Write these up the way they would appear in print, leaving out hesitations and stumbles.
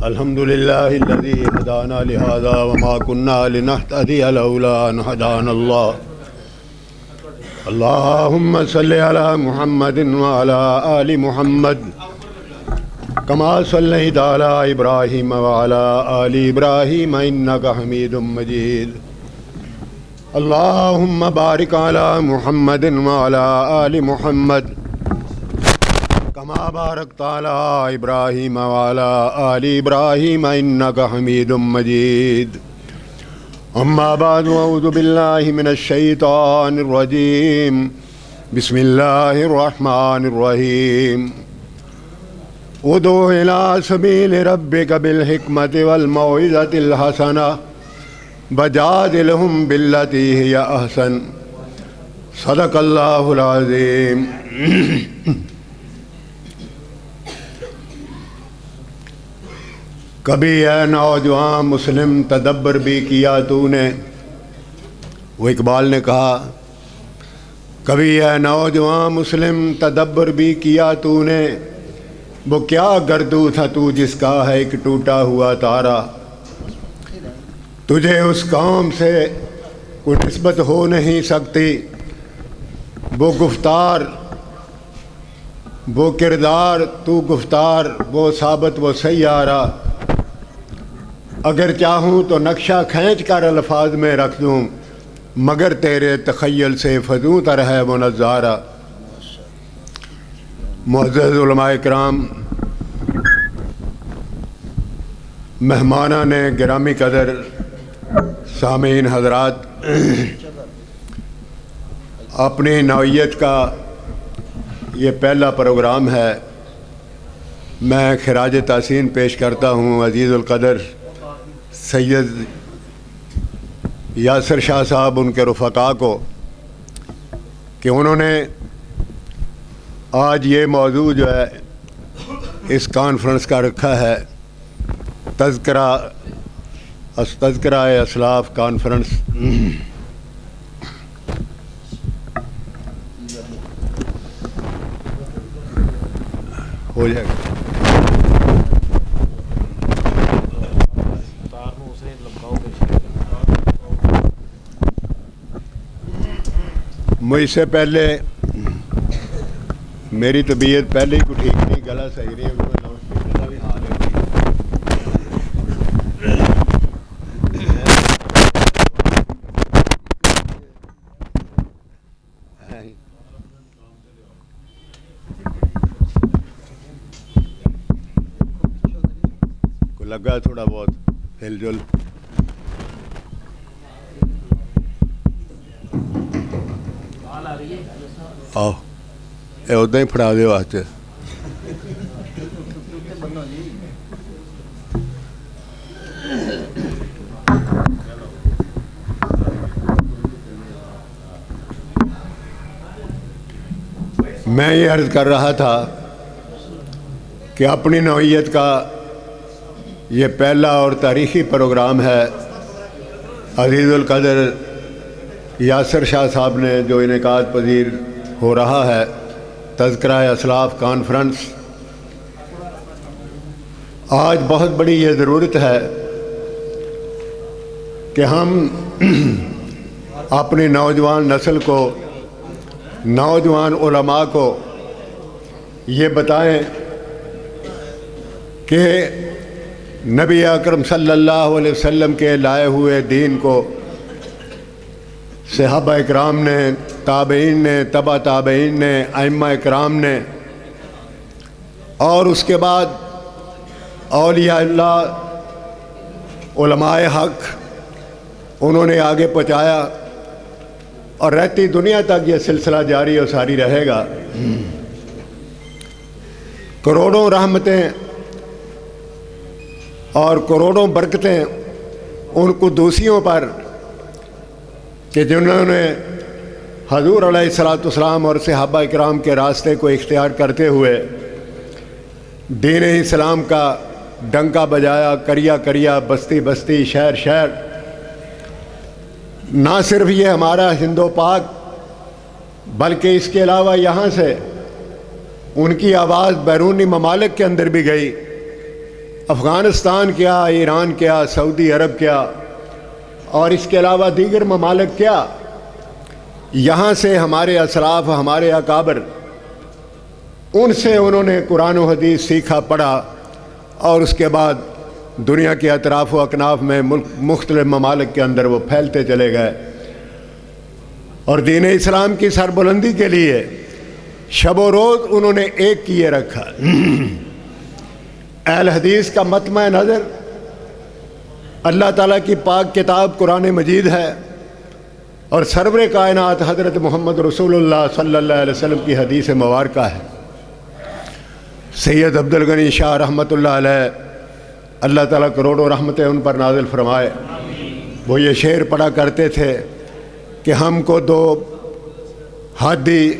الحمد لله الذي هدانا لهذا وما كنا لنهتدي لولا أن هدانا الله. اللهم صل على محمد وعلى آل محمد كما صليت على إبراهيم وعلى آل إبراهيم إنك حميد مجيد. اللهم بارك على محمد وعلى آل محمد كما باركت على إبراهيم وعلى آل إبراهيم إنك حميد مجيد. أما بعد، أعوذ بالله من الشيطان الرجيم. بسم الله الرحمن الرحيم. ادع إلى سبيل ربك بالحكمة والموعظة الحسنة وجادلهم بالتي هي أحسن. صدق الله العظيم. کبھی اے نوجوان مسلم تدبر بھی کیا تو نے. وہ اقبال نے کہا کبھی اے نوجوان مسلم تدبر بھی کیا تو نے. وہ کیا گردو تھا تو جس کا ہے ایک ٹوٹا ہوا تارا. تجھے اس قوم سے کوئی نسبت ہو نہیں سکتی. وہ گفتار، وہ کردار، تو گفتار، وہ ثابت، وہ سیارہ. اگر چاہوں تو نقشہ کھینچ کر الفاظ میں رکھ دوں، مگر تیرے تخیل سے فزوں تر ہے وہ نظارہ. معزز علماء کرام، مہمانان گرامی قدر، سامعین حضرات، اپنی نوعیت کا یہ پہلا پروگرام ہے. میں خراج تحسین پیش کرتا ہوں عزیز القدر سید یاسر شاہ صاحب، ان کے رفقاء کو، کہ انہوں نے آج یہ موضوع جو ہے اس کانفرنس کا رکھا ہے، تذکرہ اسلاف کانفرنس. ہو جائے گا. مجھ سے پہلے میری طبیعت پہلے ہی کو ٹھیک نہیں، گلا صحیح نہیں ہے. کو لگا تھوڑا بہت ہل جل. آؤ اے ادا ہی پھڑا دے واسطے. میں یہ عرض کر رہا تھا کہ اپنی نوعیت کا یہ پہلا اور تاریخی پروگرام ہے. عزیز القدر یاسر شاہ صاحب نے جو انعقاد پذیر ہو رہا ہے تذکرہ اسلاف کانفرنس. آج بہت بڑی یہ ضرورت ہے کہ ہم اپنی نوجوان نسل کو، نوجوان علماء کو یہ بتائیں کہ نبی اکرم صلی اللہ علیہ وسلم کے لائے ہوئے دین کو صحابہ اکرام نے، تابعین نے، تبع تابعین نے، ائمہ اکرام نے، اور اس کے بعد اولیاء اللہ، علماء حق، انہوں نے آگے پہنچایا، اور رہتی دنیا تک یہ سلسلہ جاری و ساری رہے گا. کروڑوں رحمتیں اور کروڑوں برکتیں ان قدوسیوں پر کہ جنہوں نے حضور علیہ الصلاۃ والسلام اور صحابہ اکرام کے راستے کو اختیار کرتے ہوئے دین اسلام کا ڈنکا بجایا، کریا کریا، بستی بستی، شہر شہر. نہ صرف یہ ہمارا ہند و پاک، بلکہ اس کے علاوہ یہاں سے ان کی آواز بیرونی ممالک کے اندر بھی گئی، افغانستان کیا، ایران کیا، سعودی عرب کیا، اور اس کے علاوہ دیگر ممالک کیا، یہاں سے ہمارے اسلاف، ہمارے اکابر، ان سے انہوں نے قرآن و حدیث سیکھا، پڑھا، اور اس کے بعد دنیا کے اطراف و اکناف میں مختلف ممالک کے اندر وہ پھیلتے چلے گئے، اور دین اسلام کی سربلندی کے لیے شب و روز انہوں نے ایک کیے رکھا۔ اہل حدیث کا مطمع نظر اللہ تعالیٰ کی پاک کتاب قرآن مجید ہے، اور سرور کائنات حضرت محمد رسول اللہ صلی اللہ علیہ وسلم کی حدیث مبارکہ ہے۔ سید عبدالغنی شاہ رحمۃ اللہ علیہ، اللہ تعالیٰ کروڑوں رحمتیں ان پر نازل فرمائے، وہ یہ شعر پڑھا کرتے تھے کہ ہم کو دو ہادی،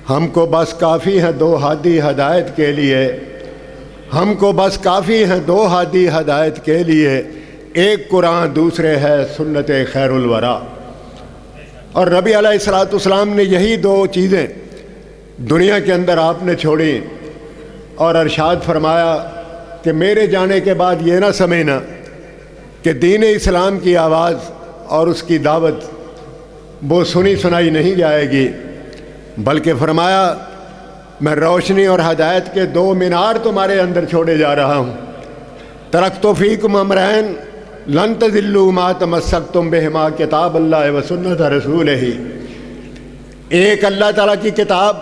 ہم کو بس کافی ہیں دو ہادی ہدایت کے لیے، ہم کو بس کافی ہیں دو ہادی ہدایت کے لیے، ایک قرآن دوسرے ہے سنت خیر الورا۔ اور نبی علیہ الصلوۃ والسلام نے یہی دو چیزیں دنیا کے اندر آپ نے چھوڑی، اور ارشاد فرمایا کہ میرے جانے کے بعد یہ نہ سمجھنا کہ دین اسلام کی آواز اور اس کی دعوت وہ سنی سنائی نہیں جائے گی، بلکہ فرمایا میں روشنی اور ہدایت کے دو مینار تمہارے اندر چھوڑے جا رہا ہوں۔ ترکت فیکم امرین لن تضلوا ما تمسکتم بہما کتاب اللہ و سنت رسولہ، ایک اللہ تعالیٰ کی کتاب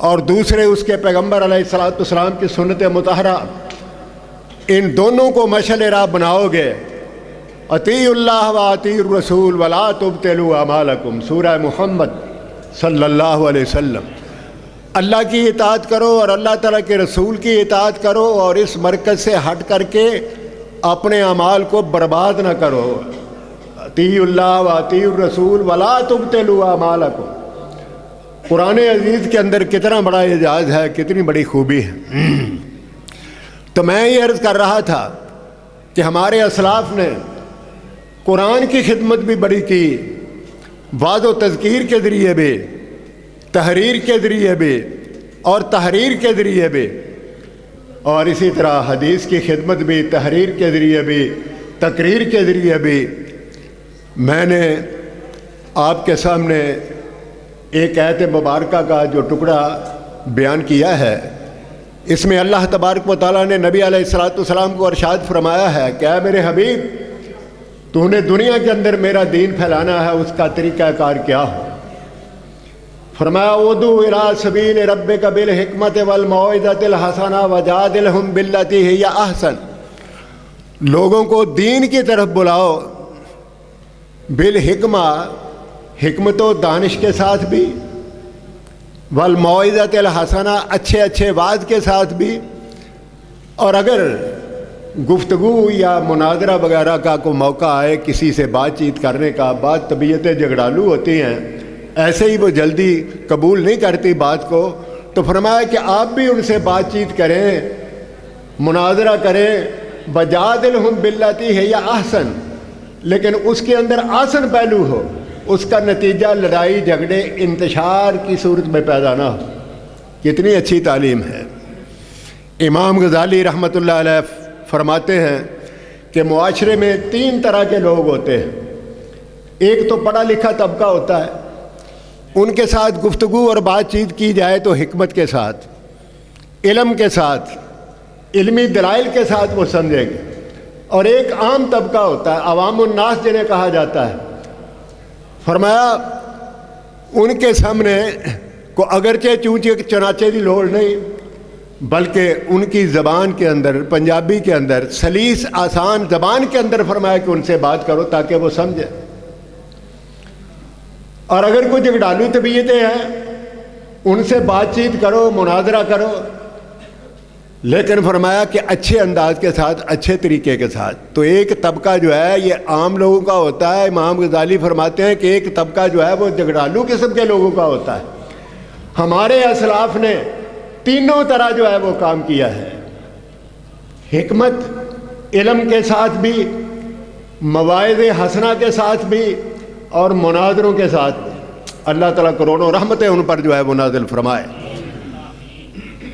اور دوسرے اس کے پیغمبر علیہ الصلوۃ والسلام کی سنت مطہرہ، ان دونوں کو مشعل راہ بناؤ گے۔ اطیعوا اللہ و اطیعوا الرسول ولا تبطلوا اعمالکم، سورہ محمد صلی اللہ علیہ وسلم۔ اللہ کی اطاعت کرو اور اللہ تعالیٰ کے رسول کی اطاعت کرو، اور اس مرکز سے ہٹ کر کے اپنے اعمال کو برباد نہ کرو۔ اطیعوا اللہ و اطیعوا الرسول ولا تبطلوا اعمالکم۔ قرآن عزیز کے اندر کتنا بڑا اعجاز ہے، کتنی بڑی خوبی ہے۔ تو میں یہ عرض کر رہا تھا کہ ہمارے اسلاف نے قرآن کی خدمت بھی بڑی کی، وعظ و تذکیر کے ذریعے بھی، تحریر کے ذریعے بھی، اور تحریر کے ذریعے بھی، اور اسی طرح حدیث کی خدمت بھی، تحریر کے ذریعے بھی، تقریر کے ذریعے بھی۔ میں نے آپ کے سامنے ایک آیت مبارکہ کا جو ٹکڑا بیان کیا ہے، اس میں اللہ تبارک و تعالیٰ نے نبی علیہ الصلوۃ والسلام کو ارشاد فرمایا ہے کہ اے میرے حبیب، تو نے دنیا کے اندر میرا دین پھیلانا ہے، اس کا طریقہ کار کیا ہو؟ فرمایا ادعو الی سبیل ربک بالحکمت والموعظۃ الحسنہ وجادلہم باللتی ہی احسن، لوگوں کو دین کی طرف بلاؤ، بالحکمہ، حکمت و دانش کے ساتھ بھی، والموعظۃ الحسنہ، اچھے اچھے وعظ کے ساتھ بھی، اور اگر گفتگو یا مناظرہ وغیرہ کا کوئی موقع آئے کسی سے بات چیت کرنے کا، بعض طبیعتیں جھگڑالو ہوتی ہیں، ایسے ہی وہ جلدی قبول نہیں کرتی بات کو، تو فرمایا کہ آپ بھی ان سے بات چیت کریں، مناظرہ کریں، وجادلہم باللتی ہی احسن، لیکن اس کے اندر آسن پہلو ہو، اس کا نتیجہ لڑائی جھگڑے انتشار کی صورت میں پیدا نہ ہو۔ کتنی اچھی تعلیم ہے۔ امام غزالی رحمۃ اللہ علیہ فرماتے ہیں کہ معاشرے میں تین طرح کے لوگ ہوتے ہیں۔ ایک تو پڑھا لکھا طبقہ ہوتا ہے، ان کے ساتھ گفتگو اور بات چیت کی جائے تو حکمت کے ساتھ، علم کے ساتھ، علمی دلائل کے ساتھ وہ سمجھیں گے۔ اور ایک عام طبقہ ہوتا ہے، عوام الناس جنہیں کہا جاتا ہے، فرمایا ان کے سامنے کو اگرچہ چونچے چناچے کی لوڑ نہیں، بلکہ ان کی زبان کے اندر، پنجابی کے اندر، سلیس آسان زبان کے اندر فرمایا کہ ان سے بات کرو تاکہ وہ سمجھے۔ اور اگر کوئی جھگڑالو طبیعتیں ہیں ان سے بات چیت کرو، مناظرہ کرو، لیکن فرمایا کہ اچھے انداز کے ساتھ، اچھے طریقے کے ساتھ۔ تو ایک طبقہ جو ہے یہ عام لوگوں کا ہوتا ہے۔ امام غزالی فرماتے ہیں کہ ایک طبقہ جو ہے وہ جھگڑالو قسم کے لوگوں کا ہوتا ہے۔ ہمارے اسلاف نے تینوں طرح جو ہے وہ کام کیا ہے، حکمت، علم کے ساتھ بھی، مواعظ حسنہ کے ساتھ بھی، اور مناظروں کے ساتھ بھی۔ اللہ تعالیٰ کروڑوں رحمتیں ان پر جو ہے وہ نازل فرمائے۔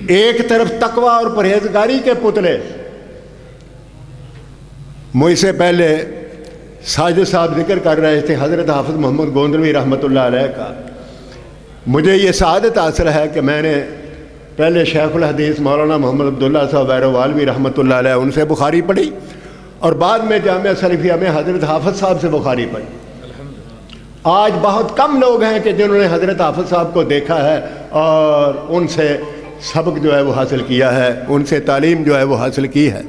ایک طرف تقوی اور پرہیزگاری کے پتلے، مجھ سے پہلے ساجد صاحب ذکر کر رہے تھے حضرت حافظ محمد گوندلوی رحمۃ اللہ علیہ کا. مجھے یہ سعادت حاصل ہے کہ میں نے پہلے شیخ الحدیث مولانا محمد عبداللہ صاحب ویروالوی رحمۃ اللہ علیہ ان سے بخاری پڑھی، اور بعد میں جامعہ سلفیہ میں حضرت حافظ صاحب سے بخاری پڑھی. آج بہت کم لوگ ہیں کہ جنہوں نے حضرت حافظ صاحب کو دیکھا ہے اور ان سے سبق جو ہے وہ حاصل کیا ہے، ان سے تعلیم جو ہے وہ حاصل کی ہے.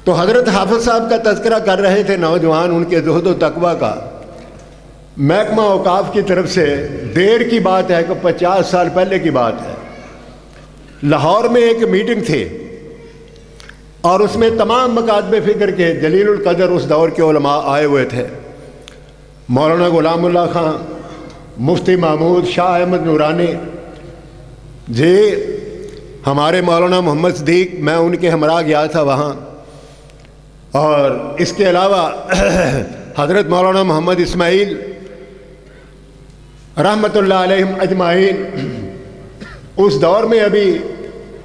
تو حضرت حافظ صاحب کا تذکرہ کر رہے تھے نوجوان، ان کے زہد و تقویٰ کا. محکمہ اوقاف کی طرف سے دیر کی بات ہے کہ 50 سال پہلے کی بات ہے، لاہور میں ایک میٹنگ تھی اور اس میں تمام مکاتب فکر کے جلیل القدر اس دور کے علماء آئے ہوئے تھے. مولانا غلام اللہ خان، مفتی محمود شاہ احمد نورانی جی، ہمارے مولانا محمد صدیق، میں ان کے ہمراہ گیا تھا وہاں، اور اس کے علاوہ حضرت مولانا محمد اسماعیل رحمۃ اللہ علیہم اجمعین. اس دور میں ابھی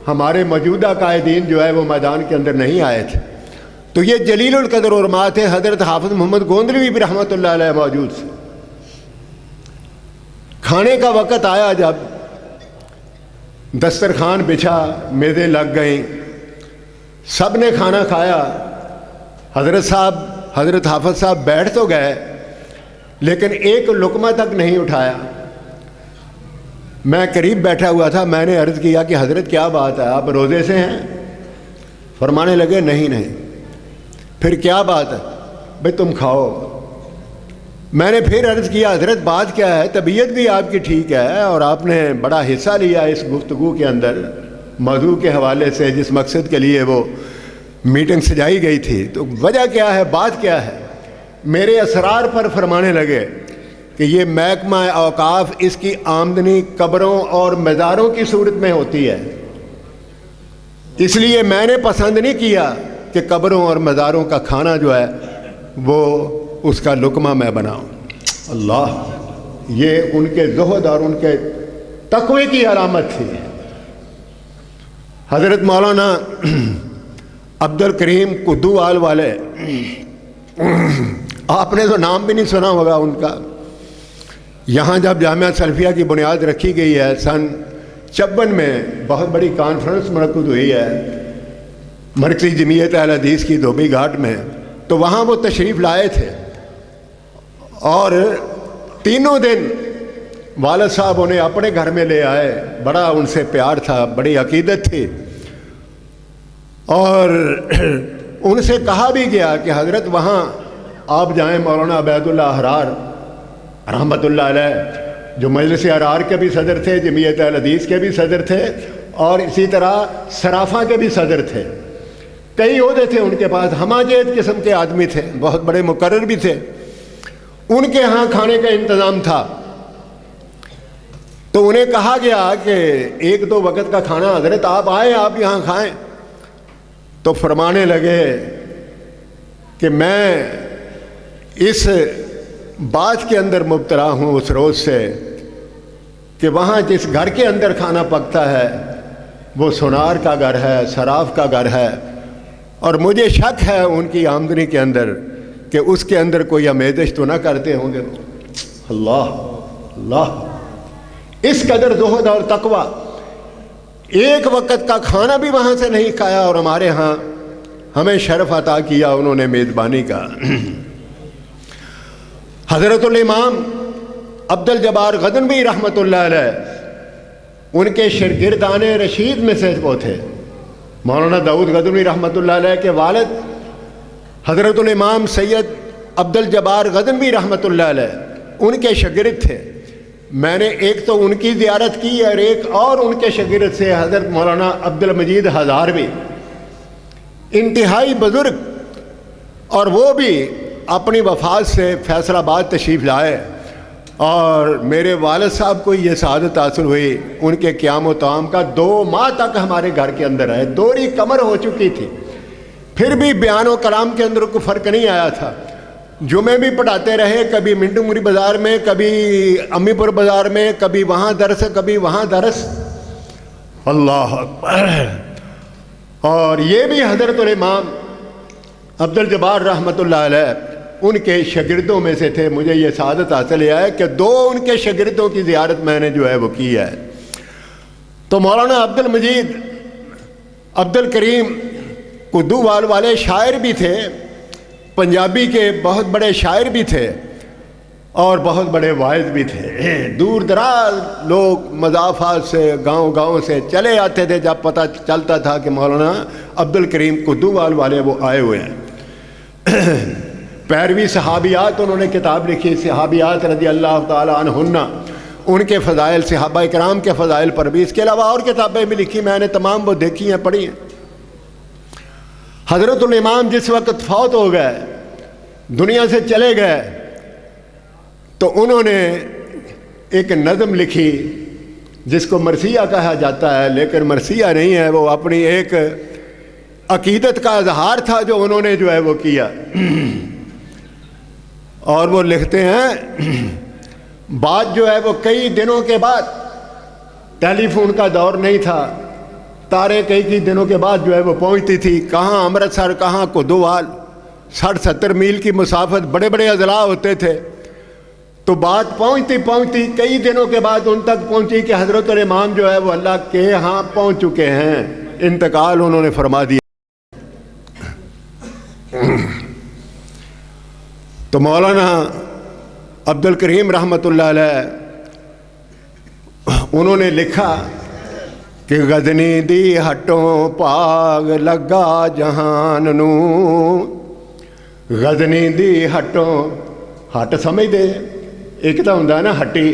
ہمارے موجودہ قائدین جو ہے وہ میدان کے اندر نہیں آئے تھے. تو یہ جلیل القدر علماء تھے. حضرت حافظ محمد گوندلوی بھی رحمۃ اللہ علیہ موجود تھے. کھانے کا وقت آیا، جب دسترخوان بچھا، میزیں لگ گئیں، سب نے کھانا کھایا. حضرت حافظ صاحب بیٹھ تو گئے لیکن ایک لقمہ تک نہیں اٹھایا. میں قریب بیٹھا ہوا تھا، میں نے عرض کیا کہ حضرت کیا بات ہے، آپ روزے سے ہیں؟ فرمانے لگے نہیں. پھر کیا بات ہے؟ بھئی تم کھاؤ. میں نے پھر عرض کیا حضرت بات کیا ہے؟ طبیعت بھی آپ کی ٹھیک ہے اور آپ نے بڑا حصہ لیا اس گفتگو کے اندر موضوع کے حوالے سے جس مقصد کے لیے وہ میٹنگ سجائی گئی تھی، تو وجہ کیا ہے، بات کیا ہے؟ میرے اسرار پر فرمانے لگے کہ یہ محکمہ اوقاف، اس کی آمدنی قبروں اور مزاروں کی صورت میں ہوتی ہے، اس لیے میں نے پسند نہیں کیا کہ قبروں اور مزاروں کا کھانا جو ہے وہ اس کا لقمہ میں بناؤں. اللہ، یہ ان کے زہد اور ان کے تقوی کی علامت تھی. حضرت مولانا عبد الکریم قدو آل والے، آپ نے تو نام بھی نہیں سنا ہوگا ان کا. یہاں جب جامعہ سلفیہ کی بنیاد رکھی گئی ہے سن 56 میں بہت بڑی کانفرنس منعقد ہوئی ہے مرکزی جمعیت اہل حدیث کی دھوبی گھاٹ میں، تو وہاں وہ تشریف لائے تھے اور تینوں دن والد صاحب انہیں اپنے گھر میں لے آئے. بڑا ان سے پیار تھا، بڑی عقیدت تھی، اور ان سے کہا بھی گیا کہ حضرت وہاں آپ جائیں. مولانا عبید اللہ احرار رحمۃ اللہ علیہ جو مجلس احرار کے بھی صدر تھے، جمعیت اہل حدیث کے بھی صدر تھے، اور اسی طرح سرافہ کے بھی صدر تھے. کئی عہدے تھے ان کے پاس، ہماجید قسم کے آدمی تھے، بہت بڑے مقرر بھی تھے. ان کے ہاں کھانے کا انتظام تھا، تو انہیں کہا گیا کہ 1-2 وقت کا کھانا حضرت آپ آئیں، آپ یہاں کھائیں. تو فرمانے لگے کہ میں اس بات کے اندر مبتلا ہوں اس روز سے کہ وہاں جس گھر کے اندر کھانا پکتا ہے وہ سونار کا گھر ہے، صراف کا گھر ہے، اور مجھے شک ہے ان کی آمدنی کے اندر کہ اس کے اندر کوئی آمیزش تو نہ کرتے ہوں گے. اللہ، اس قدر زہد اور تقوی. ایک وقت کا کھانا بھی وہاں سے نہیں کھایا، اور ہمارے ہاں ہمیں شرف عطا کیا انہوں نے میزبانی کا. حضرت الامام عبد الجبار غزنوی رحمۃ اللہ علیہ، ان کے شاگردان رشید میں سے وہ تھے. مولانا داؤد غزنوی رحمۃ اللہ علیہ کے والد حضرت الامام سید عبد الجبار غزنوی رحمۃ اللہ علیہ ان کے شاگرد تھے. میں نے ایک تو ان کی زیارت کی اور ایک اور ان کے شاگرد سے حضرت مولانا عبد المجید ہزاروی، انتہائی بزرگ، اور وہ بھی اپنی وفات سے فیصل آباد تشریف لائے. اور میرے والد صاحب کو یہ سعادت حاصل ہوئی، ان کے قیام و طعام کا 2 ماہ تک ہمارے گھر کے اندر رہے. دوری کمر ہو چکی تھی، پھر بھی بیان و کلام کے اندر کوئی فرق نہیں آیا تھا. جمعے بھی پڑھاتے رہے، کبھی منٹو موری بازار میں، کبھی امی پور بازار میں، کبھی وہاں درس، کبھی وہاں درس. अल्लाह अकबर। और ये भी हज़रत इमाम अब्दुल जब्बार रहमतुल्लाह अलैह उनके शागिर्दों में से थे। मुझे ये सआदत हासिल है कि 2 उनके शागिर्दों की ज़ियारत मैंने जो है वो की है। तो मौलाना अब्दुल मजीद अब्दुल करीम कुद्दूवाल वाले शायर भी थे, पंजाबी के बहुत बड़े शायर भी थे और बहुत बड़े वाइज भी थे। दूर दराज लोग मज़ाफ़ात से गांव गांव से चले आते थे जब पता चलता था कि मौलाना अब्दुल करीम कुद्दूवाल वाले वो आए हुए हैं। पैरवी सहाबियात उन्होंने किताब लिखी, सहाबियात रज़ी अल्लाह ताला अन्हुन्ना, उनके फ़ज़ाइल, सहाबा इकराम के फ़ज़ाइल पर भी। इसके अलावा और किताबें भी लिखी, मैंने तमाम वो देखी हैं, पढ़ी हैं। हज़रतुल इमाम जिस वक्त फौत हो गए, दुनिया से चले गए, तो उन्होंने एक नज़म लिखी जिसको मरसिया कहा जाता है, लेकिन मरसिया नहीं है, वो अपनी एक अकीदत का इजहार था जो उन्होंने जो है वो किया। और वो लिखते हैं, बात जो है वो कई दिनों के बाद, टेलीफोन का दौर नहीं था, तारे कई दिनों के बाद जो है वो पहुंचती थी। कहाँ अमृतसर, कहाँ कुद्दूवाल, 60-70 मील की मुसाफत, बड़े बड़े अजला होते थे। तो बात पहुंचती पहुंचती कई दिनों के बाद उन तक पहुंची कि हज़रत इमाम जो है वो अल्लाह के यहाँ पहुंच चुके हैं, इंतकाल उन्होंने फरमा दिया। तो मौलाना अब्दुल करीम रहमतुल्लाह अलैह उन्होंने लिखा कि गजनी दी हटों भाग लगा जहान नू, गजनी दी हटों, हट समझदे, एक तो होंदा ना हट्टी,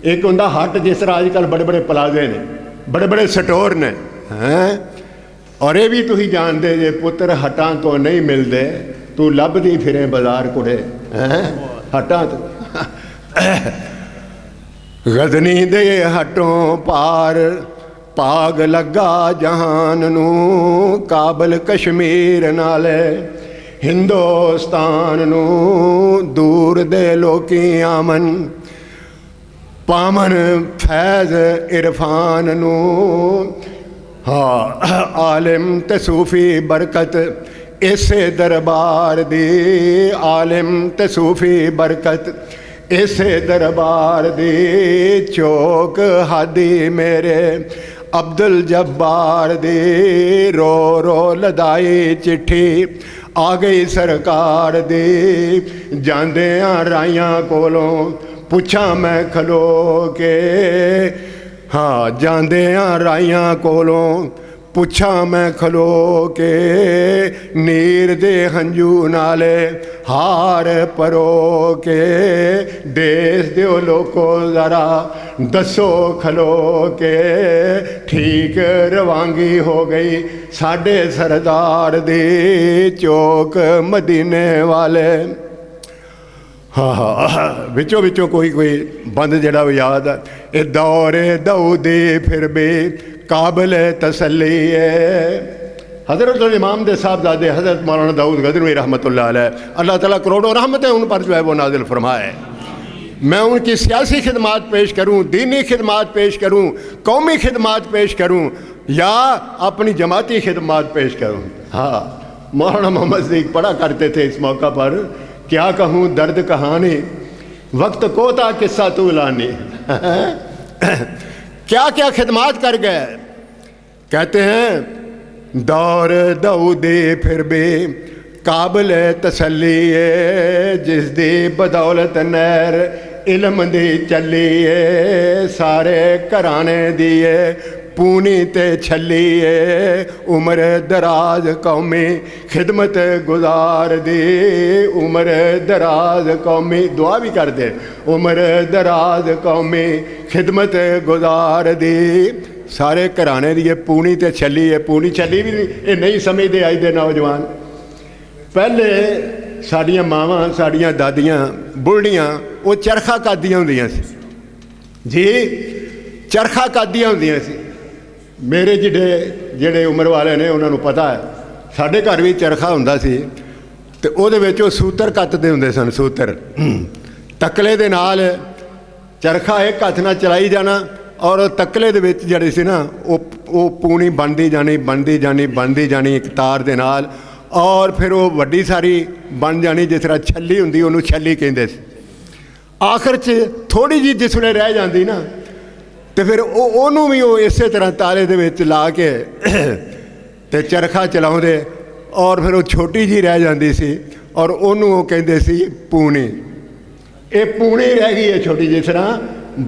एक होंदा हट जिस तरह अजकल बड़े बड़े प्लाजे ने, बड़े बड़े स्टोर ने हैं। और ये भी तुसीं जानदे जे पुत्र हटां तो नहीं मिलदे, तू लभदी फिरे बाजार कुड़े हैं हटां तो। गजनी दे हटों पार भाग लगा जहान नू, काबल कश्मीर नाले हिंदुस्तान नू, दूर दे लोकी आमन पामन फैज़ इरफान नू। हाँ आलिम ते सूफी बरकत इसे दरबार दी, आलिम ते सूफी बरकत इसे दरबार दी, चौक हादी मेरे अब्दुल जब्बार दी, रो रो लदाई चिट्ठी आ गई सरकार दी, जांदियां राइयां कोलों पुछा मैं खलो के, हाँ जांदियां राइयां कोलों पुछा मैं खलो के, नीर दे हंजू नाले हार परो के, देश दियो लोको ज़रा दसो खलो के, ठीक रवांगी हो गई साडे सरदार दी, चौक मदीने वाले। हाँ हाँ विचों विचों कोई कोई बंद जड़ा याद है। ए दौरे दाऊदी फिर भी काबिल तसल्ली है। हज़रत इमाम दे साहबजादे हज़रत मौलाना दाऊद गज़नवी रहमतुल्लाह अलैह, अल्लाह ताला करोड़ों रहमतें उन पर जो है वो नाजिल फरमाए। मैं उनकी सियासी खिदमात पेश करूँ, दीनी खिदमात पेश करूँ, कौमी खिदमात पेश करूँ या अपनी जमाती खिदमात पेश करूँ। हाँ मौलाना मोहम्मद सिद्दीक पढ़ा करते थे इस मौका पर, क्या कहूँ दर्द कहानी वक्त कोता किस्सा तूलानी। क्या क्या खिदमात कर गए। कहते हैं दौर दाऊदी फिर भी काबिल तसल्ली है, जिस दी बदौलत नहर इल्म दी चली है, सारे घराने दिए पूनी ते छली है, उम्र दराज कौमी खिदमत गुजार दी, उम्र दराज कौमी दुआ भी कर दे, उम्र दराज कौमी खिदमत गुजार दी, सारे घराने दी पूनी ते छली है। पूनी छली भी ये नहीं समझते अज दे नौजवान। पहले साड़ियाँ मावां साड़ियाँ दादियाँ बुढ़ियाँ वो चरखा कादियाँ होंदियां सी जी, चरखा कादियाँ होंदियां सी। मेरे ਜਿਹੜੇ उम्र वाले ने उन्होंने पता है, साढ़े घर भी चरखा हुंदा सी ते उहदे विच ओह सूतर कत्तदे हुंदे सन। सूतर तकले दे नाल चरखा एक हत्थ नाल चलाई जाना, ਔਰ ਤਕਲੇ ਦੇ ਵਿੱਚ ਜਿਹੜੇ ਸੀ ਨਾ ਉਹ ਪੂਣੀ ਬਣਦੀ ਜਾਣੀ ਇੱਕ ਤਾਰ ਦੇ ਨਾਲ, ਔਰ ਫਿਰ ਉਹ ਵੱਡੀ ਸਾਰੀ ਬਣ ਜਾਣੀ, ਜਿਸ ਤਰ੍ਹਾਂ ਛੱਲੀ ਹੁੰਦੀ ਉਹਨੂੰ ਛੱਲੀ ਕਹਿੰਦੇ ਸੀ। ਆਖਰ 'ਚ ਥੋੜ੍ਹੀ ਜਿਹੀ ਜਿਸ ਵੇਲੇ ਰਹਿ ਜਾਂਦੀ ਨਾ ਤੇ ਫਿਰ ਉਹਨੂੰ ਵੀ ਉਹ ਇਸੇ ਤਰ੍ਹਾਂ ਤਾਲੇ ਦੇ ਵਿੱਚ ਲਾ ਕੇ ਤੇ ਚਰਖਾ ਚਲਾਉਂਦੇ, ਔਰ ਫਿਰ ਉਹ ਛੋਟੀ ਜਿਹੀ ਰਹਿ ਜਾਂਦੀ ਸੀ, ਔਰ ਉਹਨੂੰ ਉਹ ਕਹਿੰਦੇ ਸੀ ਪੂਣੀ। ਇਹ ਪੂਣੀ ਰਹਿ ਗਈ ਹੈ ਛੋਟੀ, ਜਿਸ ਤਰ੍ਹਾਂ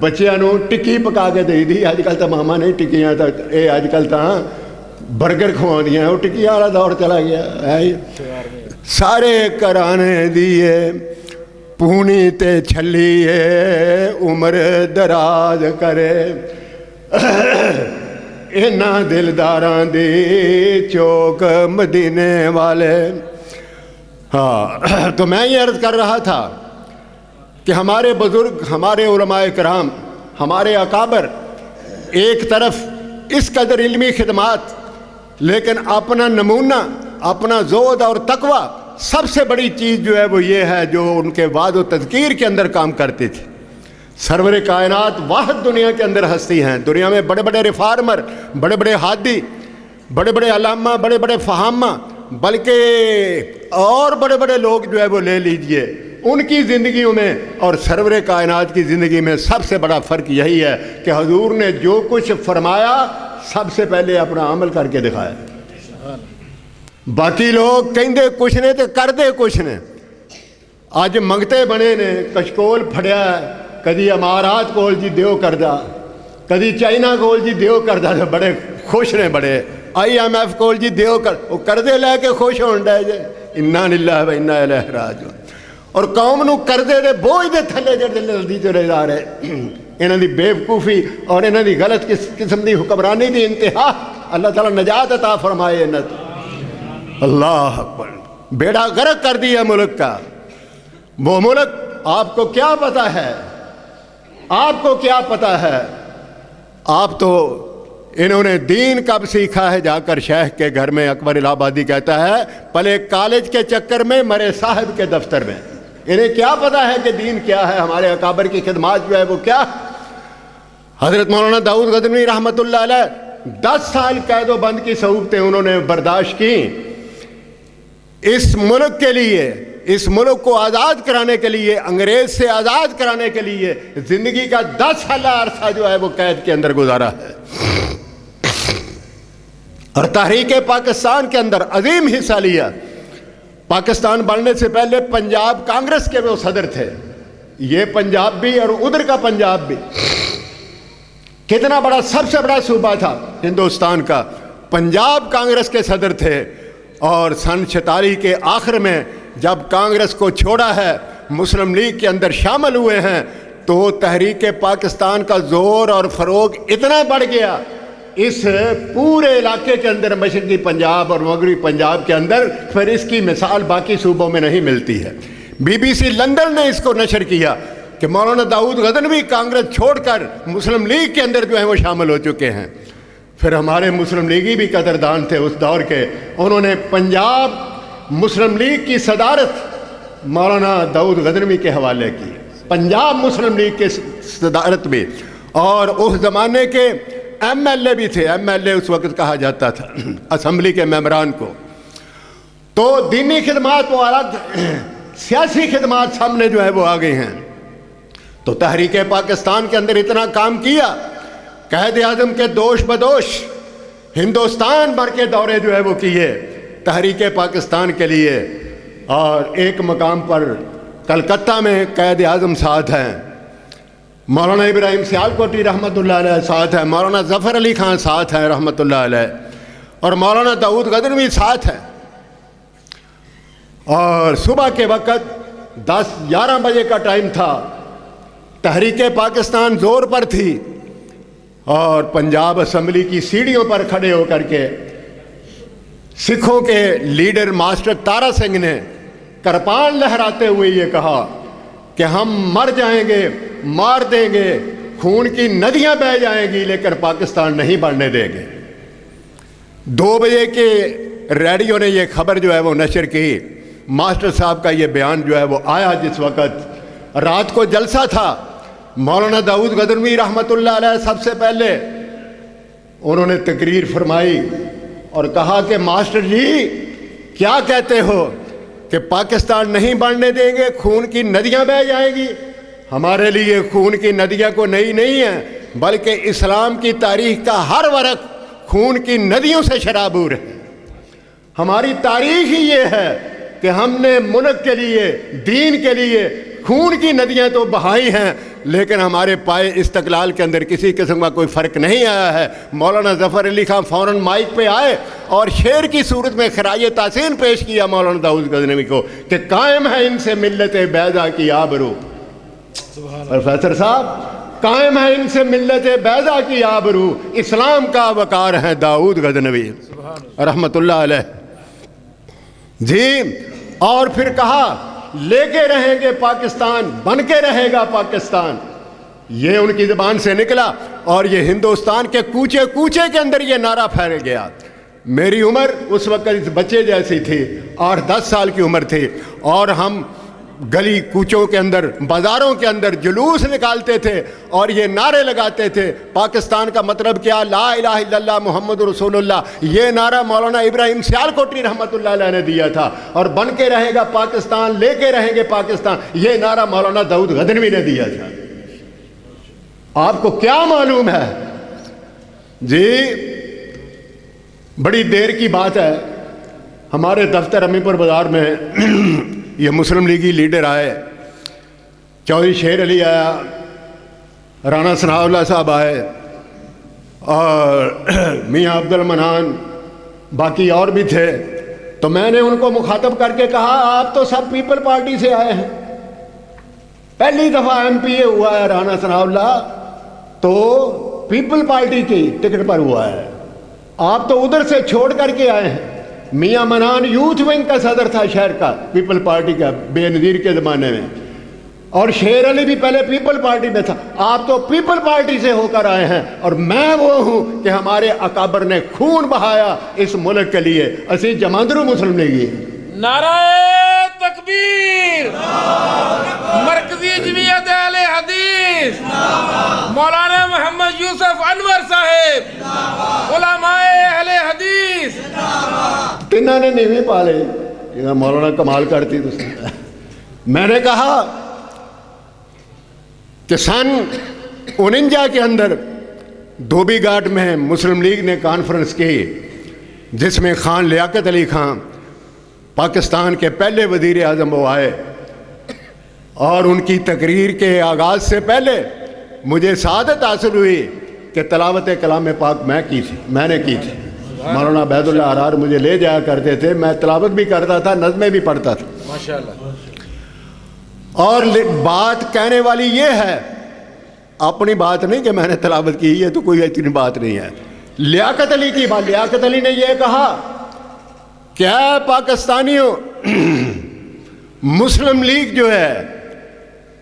ਬੱਚਿਆਂ ਨੂੰ ਟਿੱਕੀ ਪਕਾ ਕੇ ਦੇਈ ਦੀ। ਅੱਜ ਕੱਲ੍ਹ ਤਾਂ ਮਾਮਾ ਨਹੀਂ ਟਿੱਕੀਆਂ, ਤਾਂ ਇਹ ਅੱਜ ਕੱਲ੍ਹ ਤਾਂ ਬਰਗਰ ਖਵਾਉਂਦੀਆਂ, ਉਹ ਟਿੱਕੀਆਂ ਵਾਲਾ ਦੌਰ ਚਲਾ ਗਿਆ ਹੈ। ਸਾਰੇ ਘਰਾਣੇ ਦੀ ਪੂਣੀ ਤੇ ਛੱਲੀ ਉਮਰ ਦਰਾਜ ਕਰੇ, ਇਹਨਾਂ ਦਿਲਦਾਰਾਂ ਦੀ चौक मदीने वाले। हाँ, तो मैं ये अर्ज़ कर रहा था कि हमारे बुज़ुर्ग, हमारे उलमाए कराम, हमारे अकाबर एक तरफ इस कदर इल्मी खिदमात, लेकिन अपना नमूना, अपना ज़ोद और तकवा, सबसे बड़ी चीज़ जो है वो ये है जो उनके वाद व तज़कीर के अंदर काम करती थी। सरवर कायनात वाहिद दुनिया के अंदर हस्ती हैं। दुनिया में बड़े बड़े रिफार्मर, बड़े बड़े हादी, बड़े बड़े अलामा, बड़े बड़े फहामा, बल्कि और बड़े बड़े लोग जो है वो ले लीजिए, उनकी ज़िंदगियों में और सरवर कायनात की ज़िंदगी में सबसे बड़ा फ़र्क यही है कि हुजूर ने जो कुछ फरमाया सबसे पहले अपना अमल करके दिखाया। बाकी लोग कहते कुछ ने तो करते कुछ ने। अज मंगते बने ने, कशकोल फड़िया, कदी अमारात कोल जी दियो करदा, कदी चाइना कोल जी दियो करदा, तो बड़े खुश ने। बड़े IMF कोल जी दियो कर, वो करदे लैके खुश होण डे जे। इन्ना लिल्लाहि व इन्ना इलैहि राजिऊन। और कौम नूं करदे दे बोझ दे थल्ले जिहड़े ललदी चले जा रहे, इन्हां दी बेवकूफ़ी और इन्हां दी गलत किस्म दी हुक्मरानी दी इंतहा, अल्लाह ताला नजात अता फरमाए इन्हां तो। अल्लाह अकबर। बेड़ा गर्क कर दिया मुल्क का। वो मुल्क आपको क्या पता है, आपको क्या पता है? आप तो इन्होंने दीन कब सीखा है? जाकर शेख के घर में। अकबर इलाहाबादी कहता है पले कॉलेज के चक्कर में, मरे साहब के दफ्तर में। इन्हें क्या पता है कि दीन क्या है? हमारे अकाबर की खिदमत जो है वो क्या? हज़रत मौलाना दाऊद गज़नवी रहमतुल्लाह अलैह 10 साल कैद व बंद की सऊबतें उन्होंने बर्दाश्त की इस मुल्क के लिए, इस मुल्क को आज़ाद कराने के लिए, अंग्रेज़ से आज़ाद कराने के लिए ज़िंदगी का 10 साल अरसा जो है वो कैद के अंदर गुजारा है। और तहरीक पाकिस्तान के अंदर अजीम हिस्सा लिया। पाकिस्तान बनने से पहले पंजाब कांग्रेस के वो सदर थे। ये पंजाब भी और उधर का पंजाब भी कितना बड़ा, सबसे बड़ा सूबा था हिंदुस्तान का। पंजाब कांग्रेस के सदर थे और सन 46 के आखिर में जब कांग्रेस को छोड़ा है, मुस्लिम लीग के अंदर शामिल हुए हैं, तो तहरीक पाकिस्तान का ज़ोर और फ़रोग इतना बढ़ गया इस पूरे इलाके के अंदर, मशरक़ी पंजाब और मगरबी पंजाब के अंदर, फिर इसकी मिसाल बाकी सूबों में नहीं मिलती है। BBC लंदन ने इसको नशर किया कि मौलाना दाऊद गज़नवी कांग्रेस छोड़कर मुस्लिम लीग के अंदर जो है वो शामिल हो चुके हैं। फिर हमारे मुस्लिम लीगी भी कदरदान थे उस दौर के, उन्होंने पंजाब मुस्लिम लीग की सदारत मौलाना दाऊद गज़नवी के हवाले की। पंजाब मुस्लिम लीग के सदारत भी, और उस ज़माने के MLA भी थे। MLA उस वक्त कहा जाता था असम्बली के मेंबरान को। तो दीनी खिदमात वो अलग, सियासी खिदमात सामने जो है वो आ गई हैं। तो तहरीक पाकिस्तान के अंदर इतना काम किया, कायद आज़म के दोष बदोश हिंदुस्तान भर के दौरे जो है वो किए तहरीक पाकिस्तान के लिए। और एक मकाम पर कलकत्ता में कायद आज़म साथ हैं, मौलाना इब्राहिम सियालकोटी रहमतुल्लाह अलैह साथ है, मौलाना ज़फ़र अली खान साथ हैं रहमतुल्लाह अलैह, और मौलाना दाऊद गज़नवी साथ हैं। और सुबह के वक़्त 10-11 बजे का टाइम था। तहरीक पाकिस्तान ज़ोर पर थी और पंजाब असम्बली की सीढ़ियों पर खड़े होकर के सिखों के लीडर मास्टर तारा सिंह ने कृपाण लहराते हुए ये कहा कि हम मर जाएंगे, मार देंगे, खून की नदियां बह जाएंगी, लेकर पाकिस्तान नहीं बढ़ने देंगे। 2 बजे के रेडियो ने ये खबर जो है वो नशर की। मास्टर साहब का ये बयान जो है वो आया जिस वक़्त रात को जलसा था। मौलाना दाऊद गदनवी रहमतुल्लाह अलैह सबसे पहले उन्होंने तकरीर फरमाई और कहा कि मास्टर जी क्या कहते हो कि पाकिस्तान नहीं बढ़ने देंगे, खून की नदियां बह जाएंगी। हमारे लिए खून की नदियां को नहीं है, बल्कि इस्लाम की तारीख का हर वर्क खून की नदियों से शराबूर है। हमारी तारीख ही ये है कि हमने मुल्क के लिए, दीन के लिए खून की नदियां तो बहाई हैं, लेकिन हमारे पाए इस्तकलाल के अंदर किसी किस्म का कोई फ़र्क नहीं आया है। मौलाना ज़फ़र अली खां फ़ौरन माइक पे आए और शेर की सूरत में खराए तासीन पेश किया मौलाना दाऊद गज़नवी को कि कायम है इनसे मिल्लत बैदा की आबरू। प्रोफेसर साहब, कायम है इनसे मिल्लत बैदा की आबरू, इस्लाम का वकार है दाऊद गज़नवी रहमतुल्लाह अलैह जी। और फिर कहा लेके रहेंगे पाकिस्तान, बन के रहेगा पाकिस्तान। ये उनकी ज़बान से निकला और ये हिंदुस्तान के कूचे कूचे के अंदर ये नारा फैल गया। मेरी उम्र उस वक्त इस बच्चे जैसी थी, 8-10 साल की उम्र थी, और हम गली कूचों के अंदर, बाज़ारों के अंदर जुलूस निकालते थे और ये नारे लगाते थे, पाकिस्तान का मतलब क्या, ला इलाहा इल्लल्लाह मुहम्मद रसूलुल्लाह। ये नारा मौलाना इब्राहिम सियालकोटी रहमतुल्लाह अलैह ने दिया था। और बन के रहेगा पाकिस्तान, लेके रहेंगे पाकिस्तान, ये नारा मौलाना दाऊद गज़नवी ने दिया था। आपको क्या मालूम है जी, बड़ी देर की बात है, हमारे दफ्तर अमीपुर बाज़ार में ये मुस्लिम लीगी लीडर आए, चौधरी शेर अली आया, राना सनाउल्लाह साहब आए और मियाँ अब्दुल मनान, बाकी और भी थे। तो मैंने उनको मुखातब करके कहा आप तो सब पीपल पार्टी से आए हैं, पहली दफ़ा MPA हुआ है राना सनाउल्लाह तो पीपल पार्टी की टिकट पर हुआ है, आप तो उधर से छोड़ करके आए हैं। मियाँ मनान यूथ विंग का सदर था शहर का, पीपल पार्टी का, बेनज़ीर के ज़माने में, और शेर अली भी पहले पीपल पार्टी में था। आप तो पीपल पार्टी से होकर आए हैं और मैं वो हूँ कि हमारे अकाबर ने खून बहाया इस मुल्क के लिए। असी जमांदरू मुस्लिम लीगी। नाराए तकबीर, मरकजी जमीयत अहले हदीस, मौलाना मोहम्मद यूसुफ अनवर साहेब, उलमाए अहले हदीस, तिन्ना ने नीवी पाले। मौलाना कमाल करती तो मैंने कहा कि सन 49 के अंदर धोबी घाट में मुस्लिम लीग ने कॉन्फ्रेंस की, जिसमें खान लियाकत अली खान पाकिस्तान के पहले वज़ीर आज़म वो आए, और उनकी तकरीर के आगाज़ से पहले मुझे सआदत हासिल हुई कि तलावत कलाम पाक मैंने की थी। मौलाना अबैदुल्लाह अरार मुझे ले जाया करते थे, मैं तलावत भी करता था, नज़में भी पढ़ता था माशाअल्लाह। और बात कहने वाली ये है, अपनी बात नहीं कि मैंने तलावत की है तो कोई इतनी बात नहीं है, लियाकत अली की बात। लियाकत अली ने यह कहा क्या पाकिस्तानियों, मुस्लिम लीग जो है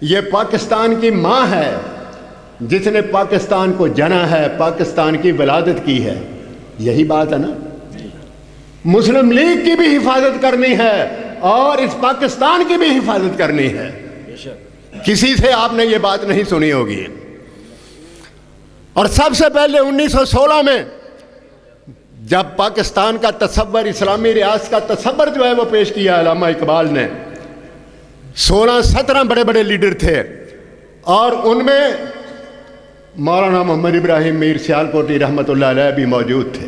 ये पाकिस्तान की माँ है, जिसने पाकिस्तान को जना है, पाकिस्तान की विलादत की है। यही बात है ना, मुस्लिम लीग की भी हिफाजत करनी है और इस पाकिस्तान की भी हिफाजत करनी है। किसी से आपने ये बात नहीं सुनी होगी। और सबसे पहले 1916 में जब पाकिस्तान का तसव्वुर, इस्लामी रियासत का तसव्वुर जो है वो पेश किया अल्लामा इकबाल ने, 16-17 बड़े बड़े लीडर थे और उनमें मौलाना मोहम्मद इब्राहिम मीर सियालकोटी रहमतुल्लाह अलैह भी मौजूद थे।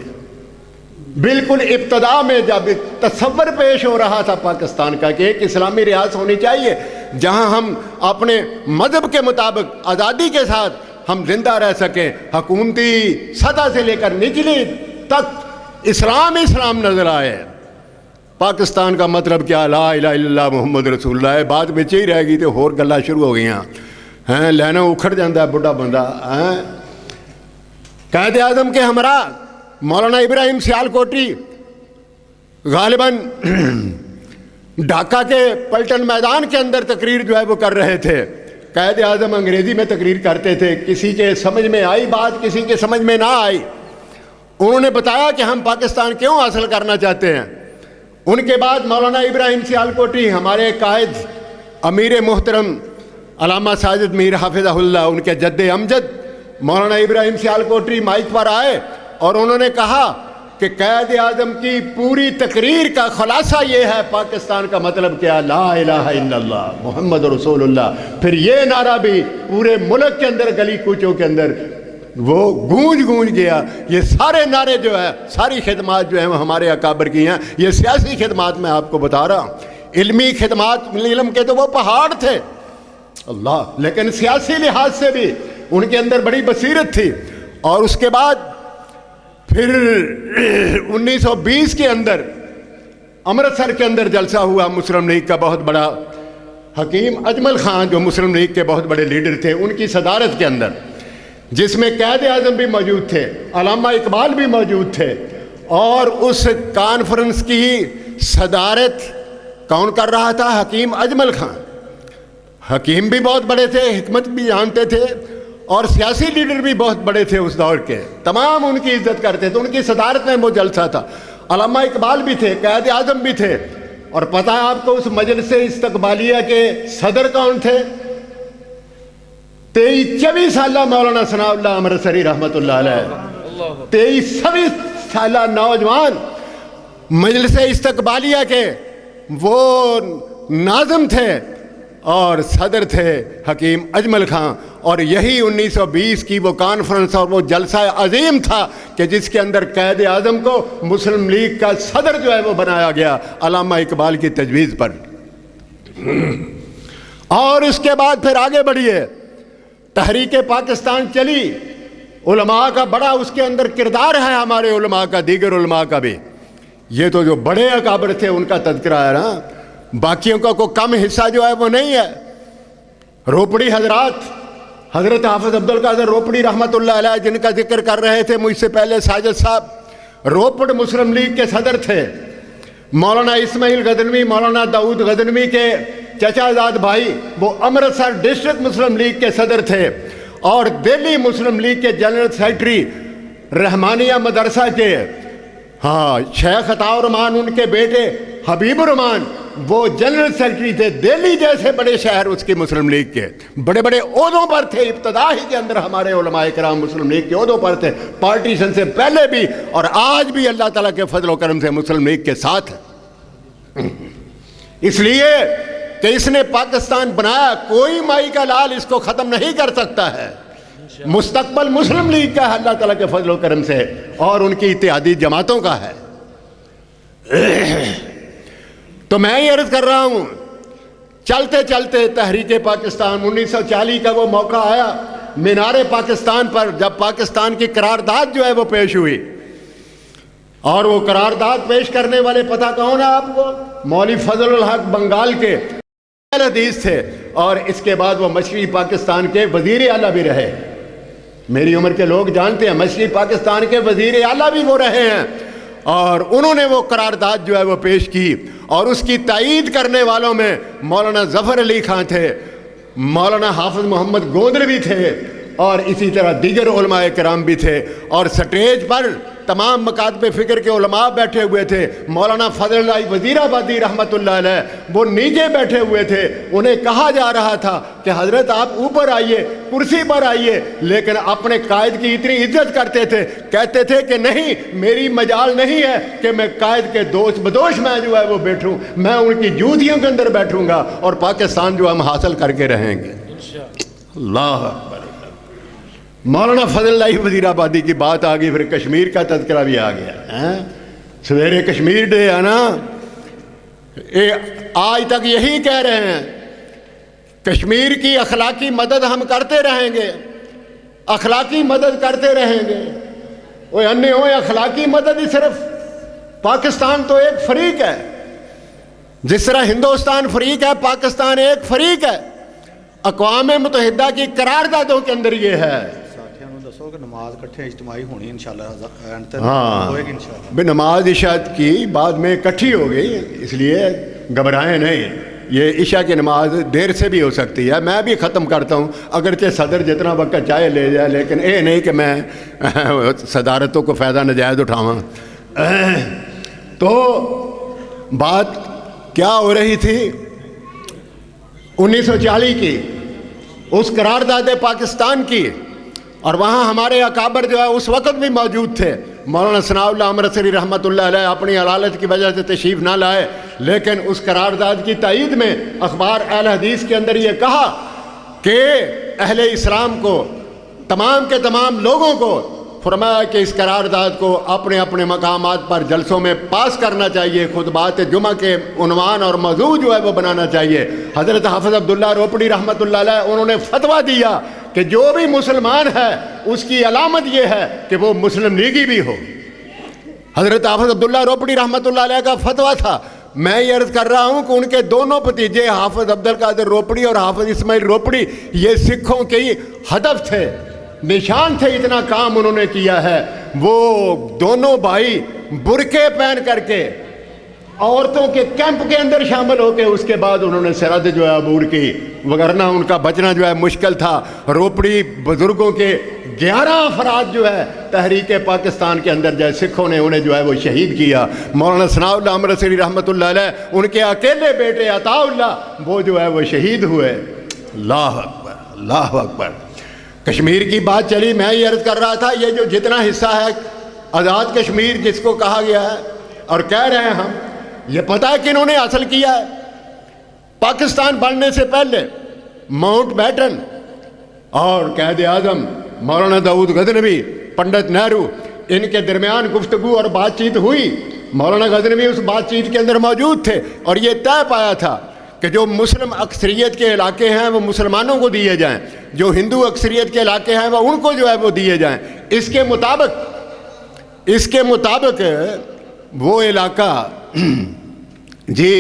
बिल्कुल इब्तदा में जब तसव्वुर पेश हो रहा था पाकिस्तान का कि एक इस्लामी रियासत होनी चाहिए जहां हम अपने मज़हब के मुताबिक आज़ादी के साथ हम जिंदा रह सकें, हुकूमती सतह से लेकर निचली तक इस्लाम नज़र आए। पाकिस्तान का मतलब क्या, ला इलाहा इल्लल्लाह मुहम्मद रसूलुल्लाह है। बात बिच ही रह गई तो होर गल्लां शुरू हो गई हैं, लैना उखड़ जाता है बुढ़ा बंदा हैं। कायद आज़म के हमरा मौलाना इब्राहिम सियालकोटी गालिबन ढाका के पलटन मैदान के अंदर तकरीर जो है वो कर रहे थे। कायद आज़म अंग्रेज़ी में तकरीर करते थे, किसी के समझ में आई बात, किसी के समझ में ना आई। उन्होंने बताया कि हम पाकिस्तान क्यों हासिल करना चाहते हैं। उनके बाद मौलाना इब्राहिम सियालकोटी हमारे कायद अमीर मोहतरम अलामा साजिद मीर हाफिज़हुल्लाह, उनके जद्दे अमजद मौलाना इब्राहिम सियालकोटी माइक पर आए और उन्होंने कहा कि क़ायद आज़म की पूरी तकरीर का खुलासा ये है, पाकिस्तान का मतलब क्या, ला इलाहा इल्लल्लाह मुहम्मद रसूलुल्लाह। फिर ये नारा भी पूरे मुल्क के अंदर गली कूचों के अंदर वो गूंज गया। ये सारे नारे जो है, सारी खिदमात जो है वो हमारे अकाबर की हैं। ये सियासी खिदमात मैं आपको बता रहा हूँ, इल्मी खिदमात, इल्म के तो वो पहाड़ थे अल्लाह, लेकिन सियासी लिहाज से भी उनके अंदर बड़ी बसीरत थी। और उसके बाद फिर 1920 के अंदर अमृतसर के अंदर जलसा हुआ मुस्लिम लीग का बहुत बड़ा, हकीम अजमल खान जो मुस्लिम लीग के बहुत बड़े लीडर थे, उनकी सदारत के अंदर, जिसमें क़ायद आज़म भी मौजूद थे, अल्लामा इकबाल भी मौजूद थे। और उस कॉन्फ्रेंस की सदारत कौन कर रहा था? हकीम अजमल खान। हकीम भी बहुत बड़े थे, हिकमत भी जानते थे, और सियासी लीडर भी बहुत बड़े थे उस दौर के, तमाम उनकी इज्जत करते थे। उनकी सदारत में वो जलसा था। अल्लामा इकबाल भी थे, क़ायद आज़म भी थे। और पता है आपको उस मजलिस इस्तकबालिया के सदर कौन थे? 23-24 साल मौलाना सनाउल्लाह अमृतसरी रहमतुल्लाह अलैह, 23-24 साल नौजवान मजलिस इस्तकबालिया के वो नाज़िम थे और सदर थे हकीम अजमल खां। और यही 1920 की वो कॉन्फ्रेंस और वो जलसा अजीम था कि जिसके अंदर क़ायद आज़म को मुस्लिम लीग का सदर जो है वो बनाया गया अल्लामा इकबाल की तजवीज़ पर। और उसके बाद फिर आगे बढ़िए, तहरीक पाकिस्तान चली, उलमा का बड़ा उसके अंदर किरदार है, हमारे उलमा का, दीगर उलमा का भी। ये तो जो बड़े अकाबर थे उनका तज़किरा है ना, बाकियों का कोई कम हिस्सा जो है वो नहीं है। रोपड़ी हजरात, हज़रत हाफिज़ अब्दुल कादिर रोपड़ी रहमतुल्लाह अलैह, जिनका जिक्र कर रहे थे मुझसे पहले साजिद साहब, रोपड़ मुस्लिम लीग के सदर थे। मौलाना इस्माइल गजनवी, मौलाना दाऊद गजनवी के चचाजाद भाई, वो अमृतसर डिस्ट्रिक्ट मुस्लिम लीग के सदर थे। और दिल्ली मुस्लिम लीग के जनरल सेक्रेटरी रहमानिया मदरसा के, हाँ, शेख अताउर रहमान उनके बेटे हबीबुर रहमान वो जनरल सेक्रेटरी थे। दिल्ली जैसे बड़े शहर उसकी मुस्लिम लीग के बड़े बड़े ओहदों पर थे। इब्तदा ही के अंदर हमारे उलमाए किराम मुस्लिम लीग के ओहदों पर थे, पार्टीशन से पहले भी और आज भी अल्लाह ताला के फजल व करम से मुस्लिम लीग के साथ है। इसलिए कि इसने पाकिस्तान बनाया, कोई माई का लाल इसको ख़त्म नहीं कर सकता है। मुस्तकबल मुस्लिम लीग का अल्लाह ताला के फजल व करम से और उनकी इत्तेहादी जमातों का है। तो मैं ये अर्ज़ कर रहा हूँ, चलते चलते तहरीक पाकिस्तान 1940 का वो मौका आया मीनार पाकिस्तान पर, जब पाकिस्तान की करारदाद जो है वो पेश हुई। और वो करारदाद पेश करने वाले पता कौन है आपको? मौलवी फजलुल हक बंगाल के हदीस थे, और इसके बाद वो मशरक़ी पाकिस्तान के वज़ीर आला भी रहे। मेरी उम्र के लोग जानते हैं, मशरक़ी पाकिस्तान के वज़ीर आला भी वो रहे हैं। और उन्होंने वो करारदाद जो है वो पेश की, और उसकी तायीद करने वालों में मौलाना ज़फ़र अली खां थे, मौलाना हाफिज़ मोहम्मद गोंदलवी थे, और इसी तरह दीगर उलमाए किराम भी थे। और स्टेज पर तमाम मकातब फ़िक्र के उलमा बैठे हुए थे। मौलाना फजल वज़ीराबादी रहमतुल्लाह अलैह वो नीचे बैठे हुए थे। उन्हें कहा जा रहा था कि हज़रत आप ऊपर आइए, कुर्सी पर आइए, लेकिन अपने कायद की इतनी इज्जत करते थे, कहते थे कि नहीं, मेरी मजाल नहीं है कि मैं कायद के दोस्त बदोश में जो है वो बैठूं, मैं उनकी जूतियों के अंदर बैठूंगा और पाकिस्तान जो हम हासिल करके रहेंगे। अल्लाह अकबर। मौलाना फजल वज़ीराबादी की बात आ गई, फिर कश्मीर का तज़किरा भी आ गया। सवेरे कश्मीर डे है ना, आज तक यही कह रहे हैं, कश्मीर की अखलाकी मदद हम करते रहेंगे, अखलाकी मदद करते रहेंगे। वो अन्य हो, अखलाकी मदद ही सिर्फ पाकिस्तान तो एक फरीक है, जिस तरह हिंदुस्तान फरीक है, पाकिस्तान एक फरीक है। अक़वाम मुत्तहिदा की करारदादों के अंदर ये है। नमाज इकट्ठे इज्तिमाई होनी इंशाल्लाह। हाँ भाई, नमाज इशा की बाद में इकट्ठी हो गई, इसलिए घबराएं नहीं। ये इशा की नमाज देर से भी हो सकती है, मैं भी ख़त्म करता हूँ, अगरचे सदर जितना वक्त चाहे ले जाए, लेकिन ये नहीं कि मैं सदारतों को फ़ायदा नजायज़ उठावां। तो बात क्या हो रही थी 1940 की, उस करारदाद पाकिस्तान की, और वहाँ हमारे अकाबर जो है उस वक़्त भी मौजूद थे। मौलाना सनाउल्लाह अमृतसरी रहमतुल्लाह अलैह अपनी अलालत की वजह से तशरीफ़ ना लाए, लेकिन उस करारदाद की तायीद में अखबार अहले हदीस के अंदर ये कहा कि अहले इस्लाम को, तमाम के तमाम लोगों को फरमाया कि इस करारदाद को अपने अपने मकामात पर जलसों में पास करना चाहिए, खुतबात जुमा के उन्वान और मौजू जो है वो बनाना चाहिए। हज़रत हाफ़िज़ अब्दुल्ला रोपड़ी रहमतुल्लाह अलैह उन्होंने फतवा दिया कि जो भी मुसलमान है उसकी अलामत ये है कि वो मुस्लिम लीगी भी हो। हज़रत हाफ़िज़ अब्दुल्ला रोपड़ी रहमतुल्लाह अलैह का फतवा था। मैं ये अर्ज़ कर रहा हूँ कि उनके दोनों भतीजे हाफ़िज़ अब्दुल कादिर रोपड़ी और हाफ़िज़ इस्माइल रोपड़ी ये सिखों के हदफ थे, निशान थे, इतना काम उन्होंने किया है। वो दोनों भाई बुरके पहन करके औरतों के कैंप के अंदर शामिल होकर उसके बाद उन्होंने सरहद जो है अबूर की, वगरना उनका बचना जो है मुश्किल था। रोपड़ी बुजुर्गों के 11 अफराद जो है तहरीक पाकिस्तान के अंदर जो सिखों ने उन्हें जो है वो शहीद किया। मौलाना सनाउल्लाह अमृतसरी रहमतुल्लाह अलैह उनके अकेले बेटे अताउल्लाह वो जो है वो शहीद हुए। अल्लाह अकबर, अल्लाह अकबर। कश्मीर की बात चली, मैं ये अर्ज़ कर रहा था, ये जो जितना हिस्सा है आज़ाद कश्मीर जिसको कहा गया है और कह रहे हैं हम, ये पता है कि इन्होंने हासिल किया है। पाकिस्तान बनने से पहले माउंट बैटन और कैद आज़म मौलाना दाऊद गज़नवी, पंडित नेहरू, इनके दरमियान गुफ्तगू और बातचीत हुई। मौलाना गज़नवी उस बातचीत के अंदर मौजूद थे और ये तय पाया था कि जो मुस्लिम अक्सरियत के इलाके हैं वो मुसलमानों को दिए जाएं, जो हिंदू अक्सरियत के इलाके हैं वो उनको जो है वो दिए जाएं। इसके मुताबिक वो इलाका जी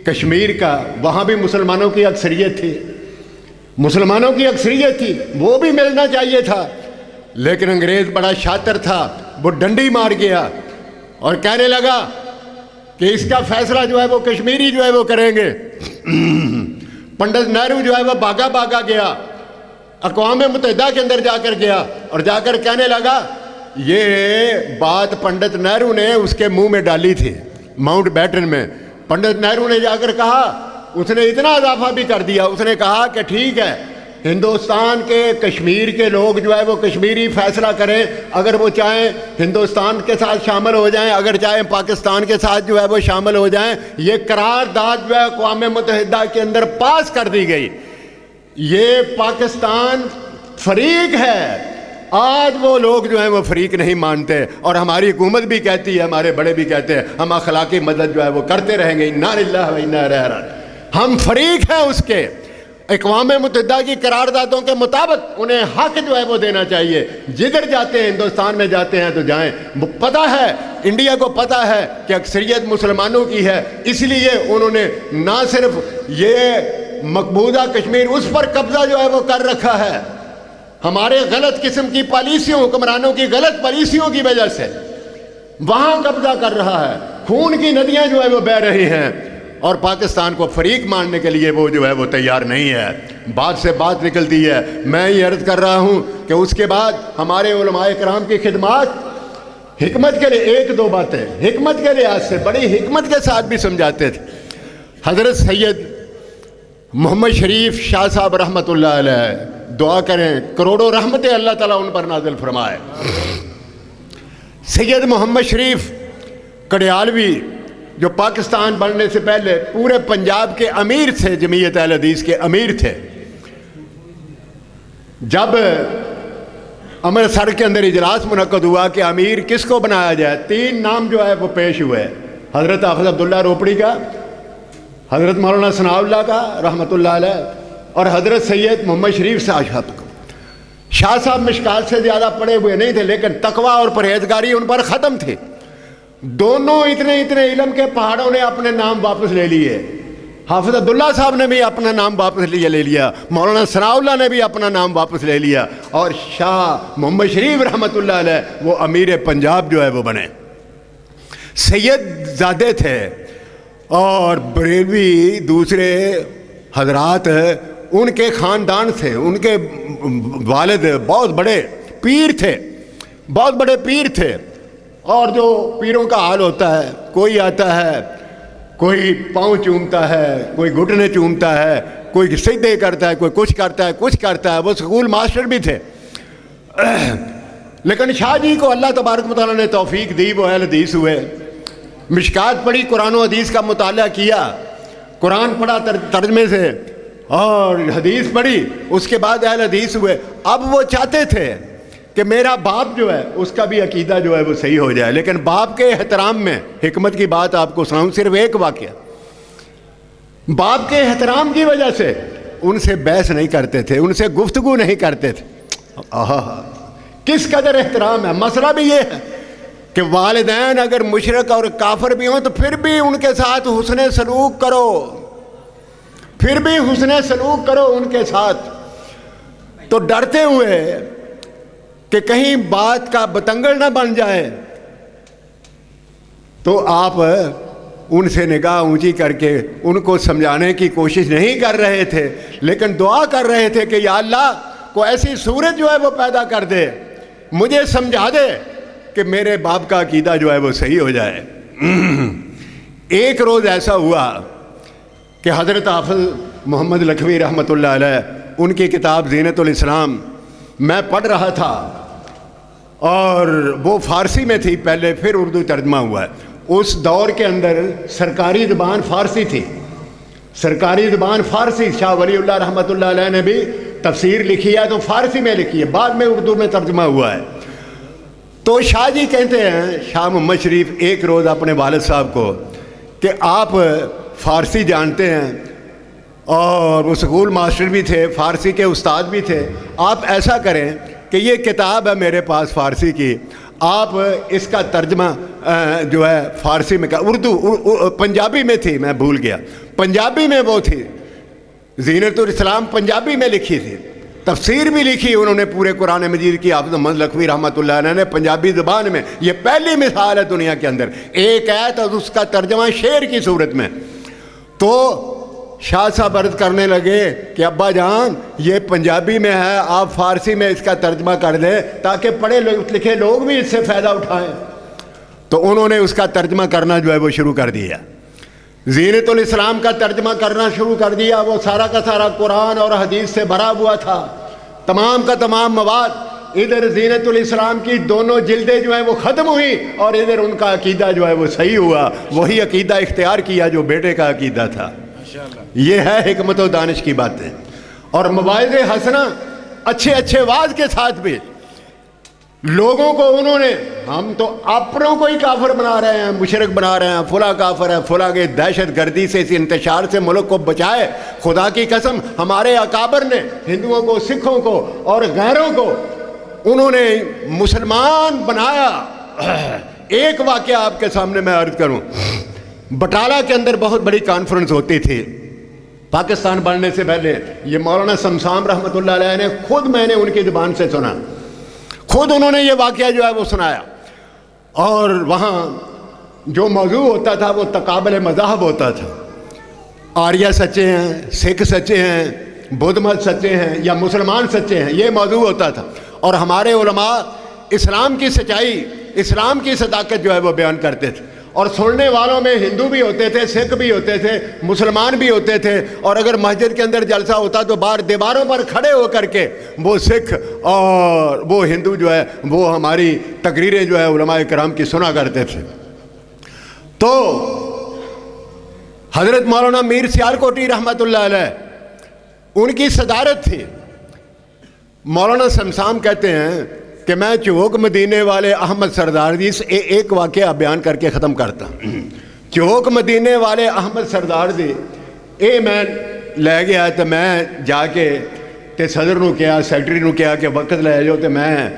कश्मीर का, वहाँ भी मुसलमानों की अक्सरियत थी, मुसलमानों की अक्सरियत थी, वो भी मिलना चाहिए था। लेकिन अंग्रेज़ बड़ा शातिर था, वो डंडी मार गया और कहने लगा कि इसका फैसला जो है वो कश्मीरी जो है वो करेंगे। पंडित नेहरू जो है वो भागा भागा गया, अक़वाम मुत्तहिदा के अंदर जाकर गया और जाकर कहने लगा, ये बात पंडित नेहरू ने उसके मुंह में डाली थी माउंट बैटन में। पंडित नेहरू ने जाकर कहा, उसने इतना इजाफा भी कर दिया, उसने कहा कि ठीक है, हिंदुस्तान के कश्मीर के लोग जो है वो कश्मीरी फैसला करें, अगर वो चाहें हिंदुस्तान के साथ शामिल हो जाएं, अगर चाहें पाकिस्तान के साथ जो है वो शामिल हो जाएं। ये करारदाद जो है अक़वाम मुत्तहिदा के अंदर पास कर दी गई। ये पाकिस्तान फरीक है, आज वो लोग जो हैं वो फरीक नहीं मानते और हमारी हुकूमत भी कहती है, हमारे बड़े भी कहते हैं, हम अखलाकी मदद जो है वो करते रहेंगे, इन्ना लिल्लाह व इन्ना इलैहि राजिऊन। हम फरीक हैं उसके, अक़वाम मुत्तहिदा की करारदादों के मुताबिक उन्हें हक जो है वो देना चाहिए। जिधर जाते हैं, हिंदुस्तान में जाते हैं तो जाएं। पता है, इंडिया को पता है कि अक्सरियत मुसलमानों की है, इसलिए उन्होंने ना सिर्फ ये मकबूजा कश्मीर उस पर कब्जा जो है वो कर रखा है, हमारे गलत किस्म की पॉलिसियों, हुक्मरानों की गलत पॉलिसियों की वजह से वहाँ कब्जा कर रहा है, खून की नदियाँ जो है वो बह रही हैं और पाकिस्तान को फरीक मानने के लिए वो जो है वो तैयार नहीं है। बात से बात निकलती है। मैं ये अर्ज़ कर रहा हूँ कि उसके बाद हमारे उलमाए कराम की खिदमत हिकमत के लिए, एक दो बातें हिकमत के लिहाज से बड़ी हिकमत के साथ भी समझाते थे। हज़रत सैयद मोहम्मद शरीफ शाह साहब रहमतुल्लाह अलैह, दुआ करें करोड़ों रहमतें अल्लाह ताला उन पर नाज़िल फरमाए। सैयद मोहम्मद शरीफ कड़ियालवी जो पाकिस्तान बनने से पहले पूरे पंजाब के अमीर थे, जमीयत अहले हदीस के अमीर थे। जब अमृतसर के अंदर इजलास मुनक्कद हुआ कि अमीर किसको बनाया जाए, 3 नाम जो है वो पेश हुए, हज़रत हाफ़िज़ अब्दुल्ला रोपड़ी का, हज़रत मौलाना सनाउल्लाह का रहमतुल्लाह अलैह और हज़रत सैयद मोहम्मद शरीफ साहब को। शाह साहब मिशकात से ज़्यादा पढ़े हुए नहीं थे, लेकिन तकवा और परहेजगारी उन पर ख़त्म थे। दोनों इतने इतने इल्म के पहाड़ों ने अपने नाम वापस ले लिए। हाफिज़ अब्दुल्ला साहब ने भी अपना नाम वापस ले लिया, मौलाना सनाउल्लाह ने भी अपना नाम वापस ले लिया और शाह मोहम्मद शरीफ रहमतुल्लाह अलैह वो अमीर पंजाब जो है वो बने। सैयद ज़ादे थे और बरेलवी दूसरे हजरात उनके ख़ानदान थे, उनके वालिद बहुत बड़े पीर थे, बहुत बड़े पीर थे। और जो पीरों का हाल होता है, कोई आता है, कोई पाँव चूमता है, कोई घुटने चूमता है, کوئی سجدے کرتا ہے, کوئی کچھ کرتا ہے. وہ سکول ماسٹر بھی تھے. لیکن شاہ جی کو اللہ تبارک و تعالیٰ نے توفیق دی, وہ اہل حدیث ہوئے, مشکات پڑھی, قرآن و حدیث کا مطالعہ کیا, قرآن پڑھا ترجمے سے, اور حدیث پڑھی, اس کے بعد اہل حدیث ہوئے. اب وہ چاہتے تھے کہ میرا باپ جو ہے اس کا بھی عقیدہ جو ہے وہ صحیح ہو جائے. لیکن باپ کے احترام میں, حکمت کی بات آپ کو سناؤں, صرف ایک واقعہ, باپ کے احترام کی وجہ سے ان سے بحث نہیں کرتے تھے, ان سے گفتگو نہیں کرتے تھے. کس قدر احترام ہے. مسئلہ بھی یہ ہے کہ والدین اگر مشرک اور کافر بھی ہوں تو پھر بھی ان کے ساتھ حسن سلوک کرو, ان کے ساتھ. تو ڈرتے ہوئے کہ کہیں بات کا بتنگڑ نہ بن جائے, تو آپ ان سے نگاہ اونچی کر کے ان کو سمجھانے کی کوشش نہیں کر رہے تھے, لیکن دعا کر رہے تھے کہ یا اللہ کو ایسی صورت جو ہے وہ پیدا کر دے, مجھے سمجھا دے کہ میرے باپ کا عقیدہ جو ہے وہ صحیح ہو جائے. ایک روز ایسا ہوا کہ حضرت حافظ محمد لکھوی رحمۃ اللہ علیہ, ان کی کتاب زینت الاسلام میں پڑھ رہا تھا, اور وہ فارسی میں تھی پہلے, پھر اردو ترجمہ ہوا ہے. اس دور کے اندر سرکاری زبان فارسی تھی, سرکاری زبان فارسی. شاہ ولی اللہ رحمۃ اللہ علیہ نے بھی تفسیر لکھی ہے تو فارسی میں لکھی ہے, بعد میں اردو میں ترجمہ ہوا ہے. تو شاہ جی کہتے ہیں, شاہ محمد شریف, ایک روز اپنے والد صاحب کو کہ آپ فارسی جانتے ہیں اور وہ سکول ماسٹر بھی تھے, فارسی کے استاد بھی تھے, آپ ایسا کریں کہ یہ کتاب ہے میرے پاس فارسی کی, آپ اس کا ترجمہ جو ہے فارسی میں, اردو پنجابی میں تھی, میں بھول گیا, پنجابی میں وہ تھی, زینت الاسلام پنجابی میں لکھی تھی, تفسیر بھی لکھی انہوں نے پورے قرآن مجید کی, حافظ محمد لکھوی رحمۃ اللہ علیہ نے پنجابی زبان میں. یہ پہلی مثال ہے دنیا کے اندر, ایک آیت اور اس کا ترجمہ شعر کی صورت میں. تو شاہ صاحب عرض کرنے لگے کہ ابا جان یہ پنجابی میں ہے, آپ فارسی میں اس کا ترجمہ کر دیں تاکہ پڑھے لکھے لوگ بھی اس سے فائدہ اٹھائیں. تو انہوں نے اس کا ترجمہ کرنا جو ہے وہ شروع کر دیا, زینت الاسلام کا ترجمہ کرنا شروع کر دیا. وہ سارا کا سارا قرآن اور حدیث سے بھرا ہوا تھا, تمام کا تمام مواد. ادھر زینت الاسلام کی دونوں جلدیں جو ہیں وہ ختم ہوئی, اور ادھر ان کا عقیدہ جو ہے وہ صحیح ہوا, وہی عقیدہ اختیار کیا جو بیٹے کا عقیدہ تھا. یہ ہے حکمت و دانش کی باتیں. اور مواعظ حسنہ اچھے اچھے واعظ کے ساتھ بھی لوگوں کو انہوں نے, ہم تو اپنوں کو ہی کافر بنا رہے ہیں, مشرک بنا رہے ہیں, فلاں کافر ہے, فلاں کے دہشت گردی سے, اس انتشار سے ملک کو بچائے. خدا کی قسم ہمارے اکابر نے ہندوؤں کو, سکھوں کو اور غیروں کو انہوں نے مسلمان بنایا. ایک واقعہ آپ کے سامنے میں عرض کروں. بٹالہ کے اندر بہت بڑی کانفرنس ہوتی تھی پاکستان بننے سے پہلے. یہ مولانا سمسام رحمۃ اللہ علیہ نے خود, میں نے ان کی زبان سے سنا, خود انہوں نے یہ واقعہ جو ہے وہ سنایا. اور وہاں جو موضوع ہوتا تھا وہ تقابل مذاہب ہوتا تھا. آریہ سچے ہیں, سکھ سچے ہیں, بدھ مت سچے ہیں یا مسلمان سچے ہیں, یہ موضوع ہوتا تھا. اور ہمارے علماء اسلام کی سچائی, اسلام کی صداقت جو ہے وہ بیان کرتے تھے. اور سننے والوں میں ہندو بھی ہوتے تھے, سکھ بھی ہوتے تھے, مسلمان بھی ہوتے تھے. اور اگر مسجد کے اندر جلسہ ہوتا تو باہر دیواروں پر کھڑے ہو کر کے وہ سکھ اور وہ ہندو جو ہے وہ ہماری تقریریں جو ہے علماء کرام کی سنا کرتے تھے. تو حضرت مولانا میر سیالکوٹی رحمۃ اللہ علیہ, ان کی صدارت تھی. مولانا سمسام کہتے ہیں کہ میں چوک مدینے والے احمد سردار جی سے ایک واقعہ بیان کر کے ختم کرتا. چوک مدینے والے احمد سردار جی اے میں لے گیا تو میں جا کے تے صدر نو کیا, سیکٹری نو کیا کہ وقت لے جاؤ تو میں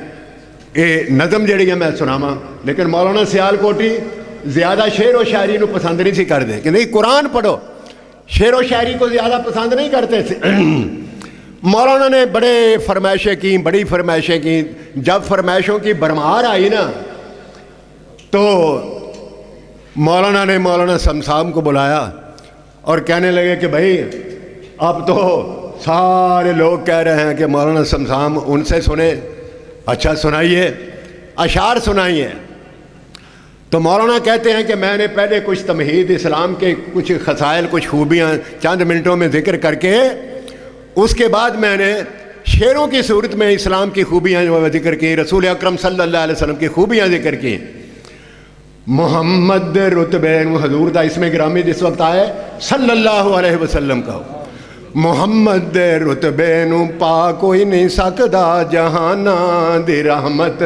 یہ نظم جہی ہے میں سناواں. لیکن مولانا سیالکوٹی زیادہ شعر و شاعری نو پسند نہیں سی کرتے کہ نہیں قرآن پڑھو, شعر و شاعری کو زیادہ پسند نہیں کرتے تھے. مولانا نے بڑے فرمائشیں کی, بڑی فرمائشیں کی. جب فرمائشوں کی بھرمار آئی نا تو مولانا نے مولانا سمسام کو بلایا اور کہنے لگے کہ بھائی اب تو سارے لوگ کہہ رہے ہیں کہ مولانا سمسام ان سے سنے, اچھا سنائیے, اشعار سنائیے. تو مولانا کہتے ہیں کہ میں نے پہلے کچھ تمہید اسلام کے کچھ خصائل کچھ خوبیاں چند منٹوں میں ذکر کر کے اس کے بعد میں نے شعروں کی صورت میں اسلام کی خوبیاں جو ذکر کی، رسول اکرم صلی اللہ علیہ وسلم کی خوبیاں ذکر کی۔ محمد رتبے حضور دا اسم گرامی جس وقت آئے صلی اللہ علیہ وسلم کا، محمد رتبے نو پا کوئی نہیں سکدا، جہاناں دی رحمت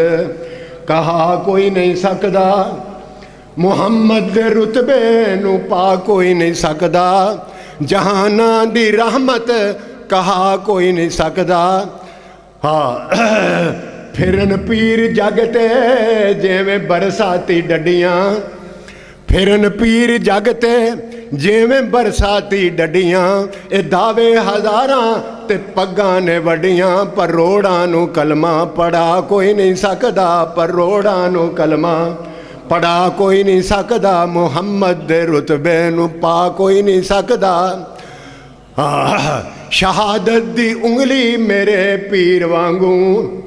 کہا کوئی نہیں سکدا، محمد رتبے نو پا کوئی نہیں سکدا، جہاناں دی رحمت کہا کوئی نہیں سکدا۔ ہاں پھرن پیر جگتے جیویں برساتی ڈڈیاں، پھرن پیر جگتے جیویں برساتی ڈڈیاں، اے دعوے ہزاراں تے پگاں نے وڈیاں، پر روڑاں نو کلمہ پڑھا کوئی نہیں سکدا، پر روڑاں نو کلمہ پڑھا کوئی نہیں سکدا، محمد دے رتبے نو پا کوئی نہیں سکدا۔ شہادت دی انگلی میرے پیر وانگوں،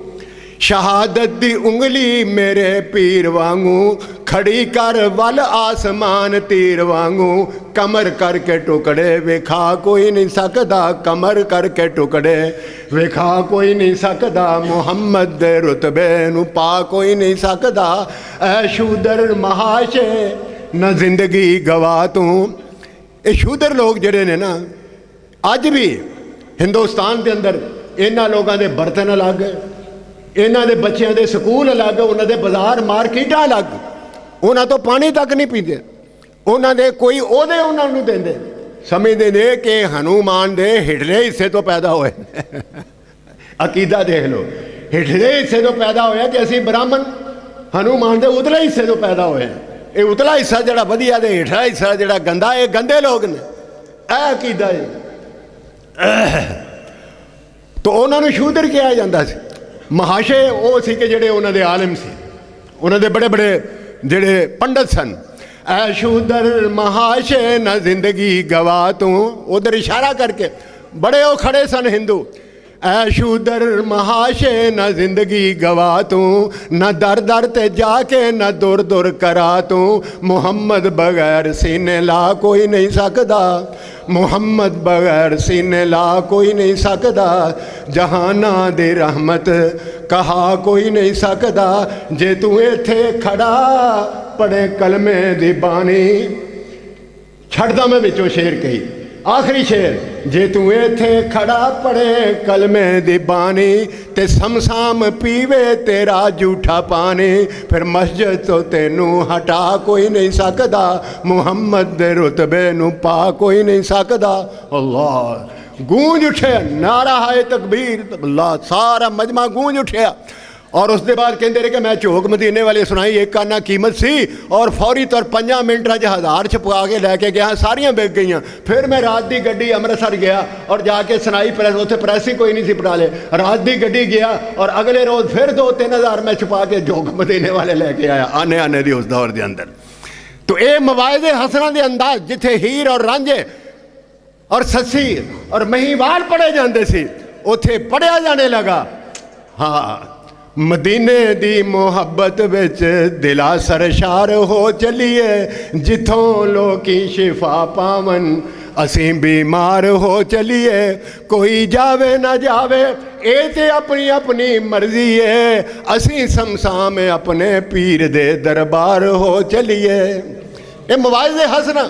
شہادت دی انگلی میرے پیر وانگوں، کھڑی کر ول آسمان تیر وانگوں، کمر کر کے ٹکڑے وکھا کوئی نہیں سکدا، کمر کر کے ٹکڑے وکھا کوئی نہیں سکدا، محمد دے رتبے نو پا کوئی نہیں سکدا۔ اے شودر محاشے نہ زندگی گوا توں، اے شودر لوگ جڑے نے نا اج بھی ہندوستان دے اندر انہاں لوگاں دے برتن الگ، انہاں دے بچیاں دے سکول الگ، انہاں دے بازار مارکیٹاں الگ، انہاں تو پانی تک نہیں پیندے، انہاں دے کوئی عہدے انہاں نوں دیندے، سمجھدے نے کہ ہنومان دے ہٹلے حصے تو پیدا ہوئے۔ عقیدہ دیکھ لو، ہٹلے حصے تو پیدا ہویا کہ اسی برہمن، ہنومان دے اتلے حصے تو پیدا ہوئے ہیں۔ اے اتلا حصہ جڑا ودیا دے ہٹلا حصہ جڑا گندا، اے گندے لوگ نے، اے عقیدہ ہے۔ تو انہوں نے شودر کیا جاندہ سی، محاشے وہ سی کہ جڑے انہوں دے عالم سی، انہوں دے بڑے بڑے جڑے پنڈت سن۔ اے شودر محاشے نہ زندگی گوا توں، ادھر اشارہ کر کے بڑے وہ کھڑے سن ہندو، اے شودر محاشے نہ زندگی گوا توں، نہ در در تے جا کے نہ دور دور کرا توں، محمد بغیر سینے لا کوئی نہیں سکدا، محمد بغیر سینے لا کوئی نہیں سکدا، جہاناں دی رحمت کہا کوئی نہیں سکدا، جے تو ایتھے کھڑا پڑھے کلمے دی بانی۔ چھڑ دا میں بچوں شعر کہی، آخری شعر، جے تو ایتھے کھڑا پڑے کلمے دی بانی، تے سمسام پیوے تیرا جھوٹا پانی، پھر مسجد تو تینوں ہٹا کوئی نہیں سکدا، محمد دے رتبے نو پا کوئی نہیں سکدا۔ اللہ گونج اٹھے، نعرہ ہے تکبیر، اللہ سارا مجمع گونج اٹھیا۔ اور اس دے بعد کہندے رہے کہ میں چوک مدینے والے سنائی ایک کانا قیمت سی، اور فوری طور 5 منٹ رج 1000 چھپا کے لے کے گیا، ساریاں بک گئیاں۔ پھر میں رات دی گڈی امرتسر گیا اور جا کے سنائی پریس، اتنے پریس ہی کوئی نہیں سی پڑھا لے، رات دی گڈی گیا اور اگلے روز پھر 2-3 ہزار میں چھپا کے چوک مدینے والے لے کے آیا، آنے دی اس دور دے اندر۔ تو اے مواعظ حسنہ دے انداز جتھے ہیر اور رانجے اور سسی اور مہیوال پڑھے جاندے سی، اتھے پڑھیا جانے لگا۔ ہاں مدینے دی محبت وچ دلا سرشار ہو چلیے، جتھوں لوکی شفا پاون اسیں بیمار ہو چلیے، کوئی جاوے نہ جاوے اے تے اپنی اپنی مرضی ہے، اسیں سمسام اپنے پیر دے دربار ہو چلیے۔ اے مواعظ حسنہ۔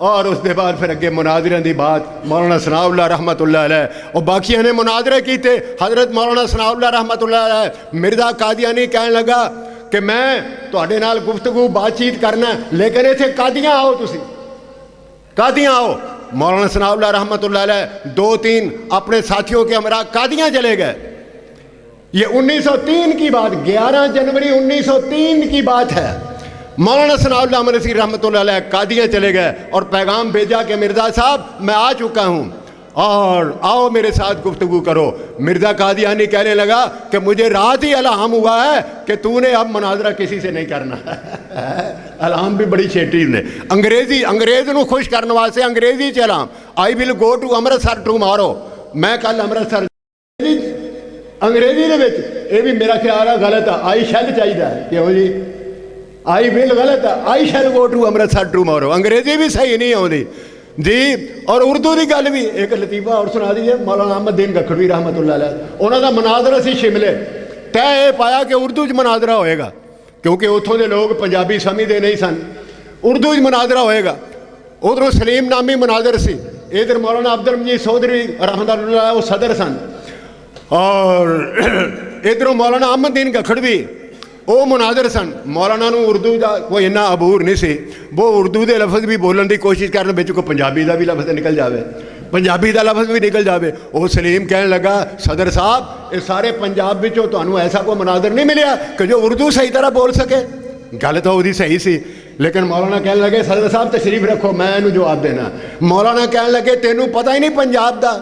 اور اس دے بعد پھر اگے مناظرے دی بات، مولانا ثناء اللہ رحمت اللہ علیہ اور باقیہ نے مناظرے کیتے۔ حضرت مولانا ثناء اللہ رحمت اللہ علیہ مرزا قادیانی کہنے لگا کہ میں تواڈے نال گفتگو بات چیت کرنا ہے، لیکن ایتھے قادیاں آؤ، تسی قادیاں آؤ۔ مولانا ثناء اللہ رحمت اللہ علیہ 2-3 اپنے ساتھیوں کے ہمراہ قادیاں چلے گئے۔ یہ 1903 کی بات، 11 جنوری 1903 کی بات ہے۔ مولانا ثناء اللہ مرسی رحمۃ اللہ علیہ قادیاں چلے گئے اور پیغام بھیجا کہ مرزا صاحب میں آ چکا ہوں اور آؤ میرے ساتھ گفتگو کرو۔ مرزا قادیانی کہنے لگا کہ مجھے رات ہی الہام ہوا ہے کہ تو نے اب مناظرہ کسی سے نہیں کرنا۔ الہام بھی بڑی چھیٹی نے، انگریز نو خوش کرنے واسطے انگریزی چ الہام، آئی ول گو ٹو امرتسر ٹمارو، میں کل امرتسر۔ انگریزی دے وچ یہ بھی میرا خیال ہے غلط ہے، آئی شیل چاہیے، کیوں جی आई बिल गलत है, आई शैल गो टू अमृतसर टूमोरो। अंग्रेजी भी सही नहीं आती जी। और उर्दू की गल भी एक लतीफा और सुना दीजिए। मौलाना अहमदुद्दीन गखड़वी रहमतुल्लाह अलैह उन्हों का मनाजरा सी शिमले, तय ये पाया कि उर्दू च मनाजरा होएगा, क्योंकि उतों के लोग पंजाबी समझते नहीं सन, उर्दू च मनाजरा होएगा। उधरों सलीम नामी मनाजर सी, इधर मौलाना अब्दुल मजीद चौधरी रहमतुल्लाह वो सदर सन, और इधरों मौलाना अहमदुद्दीन गखड़वी वो मुनाजर सन। मौलाना नूं उर्दू का कोई इन्ना अबूर नहीं सी, वो उर्दू के लफ्ज़ भी बोलने की कोशिश करन, बिच कोई पंजाबी का भी लफ्ज़ निकल जाए, पंजाबी का लफ्ज़ भी निकल जाए। वो सलीम कहने लगा सदर साहब ये सारे पंजाब विचों तुहानूं ऐसा कोई मुनाजर नहीं मिलिया कि जो उर्दू सही तरह बोल सके। गल तो वो सही सी, लेकिन मौलाना कहने लगे सदर साहब तशरीफ रखो मैं इनू जवाब देना। मौलाना कहने लगे तेनू पता ही नहीं पंजाब का,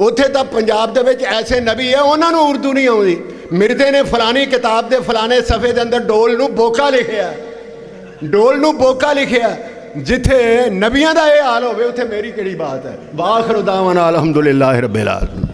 उत्थे तो पंजाब दे विच ऐसे नबी है उन्होंने उर्दू नहीं आती। मिर्जे ने फलानी किताब के फलाने सफ़े के अंदर डोल नू बोका लिखिया, डोल नू बोका लिखिया। जिथे नबियां दा ये हाल होवे उत्थे मेरी किहड़ी बात है। वाखिर दावाना अल्हम्दुलिल्लाहि रब्बिल आलमीन।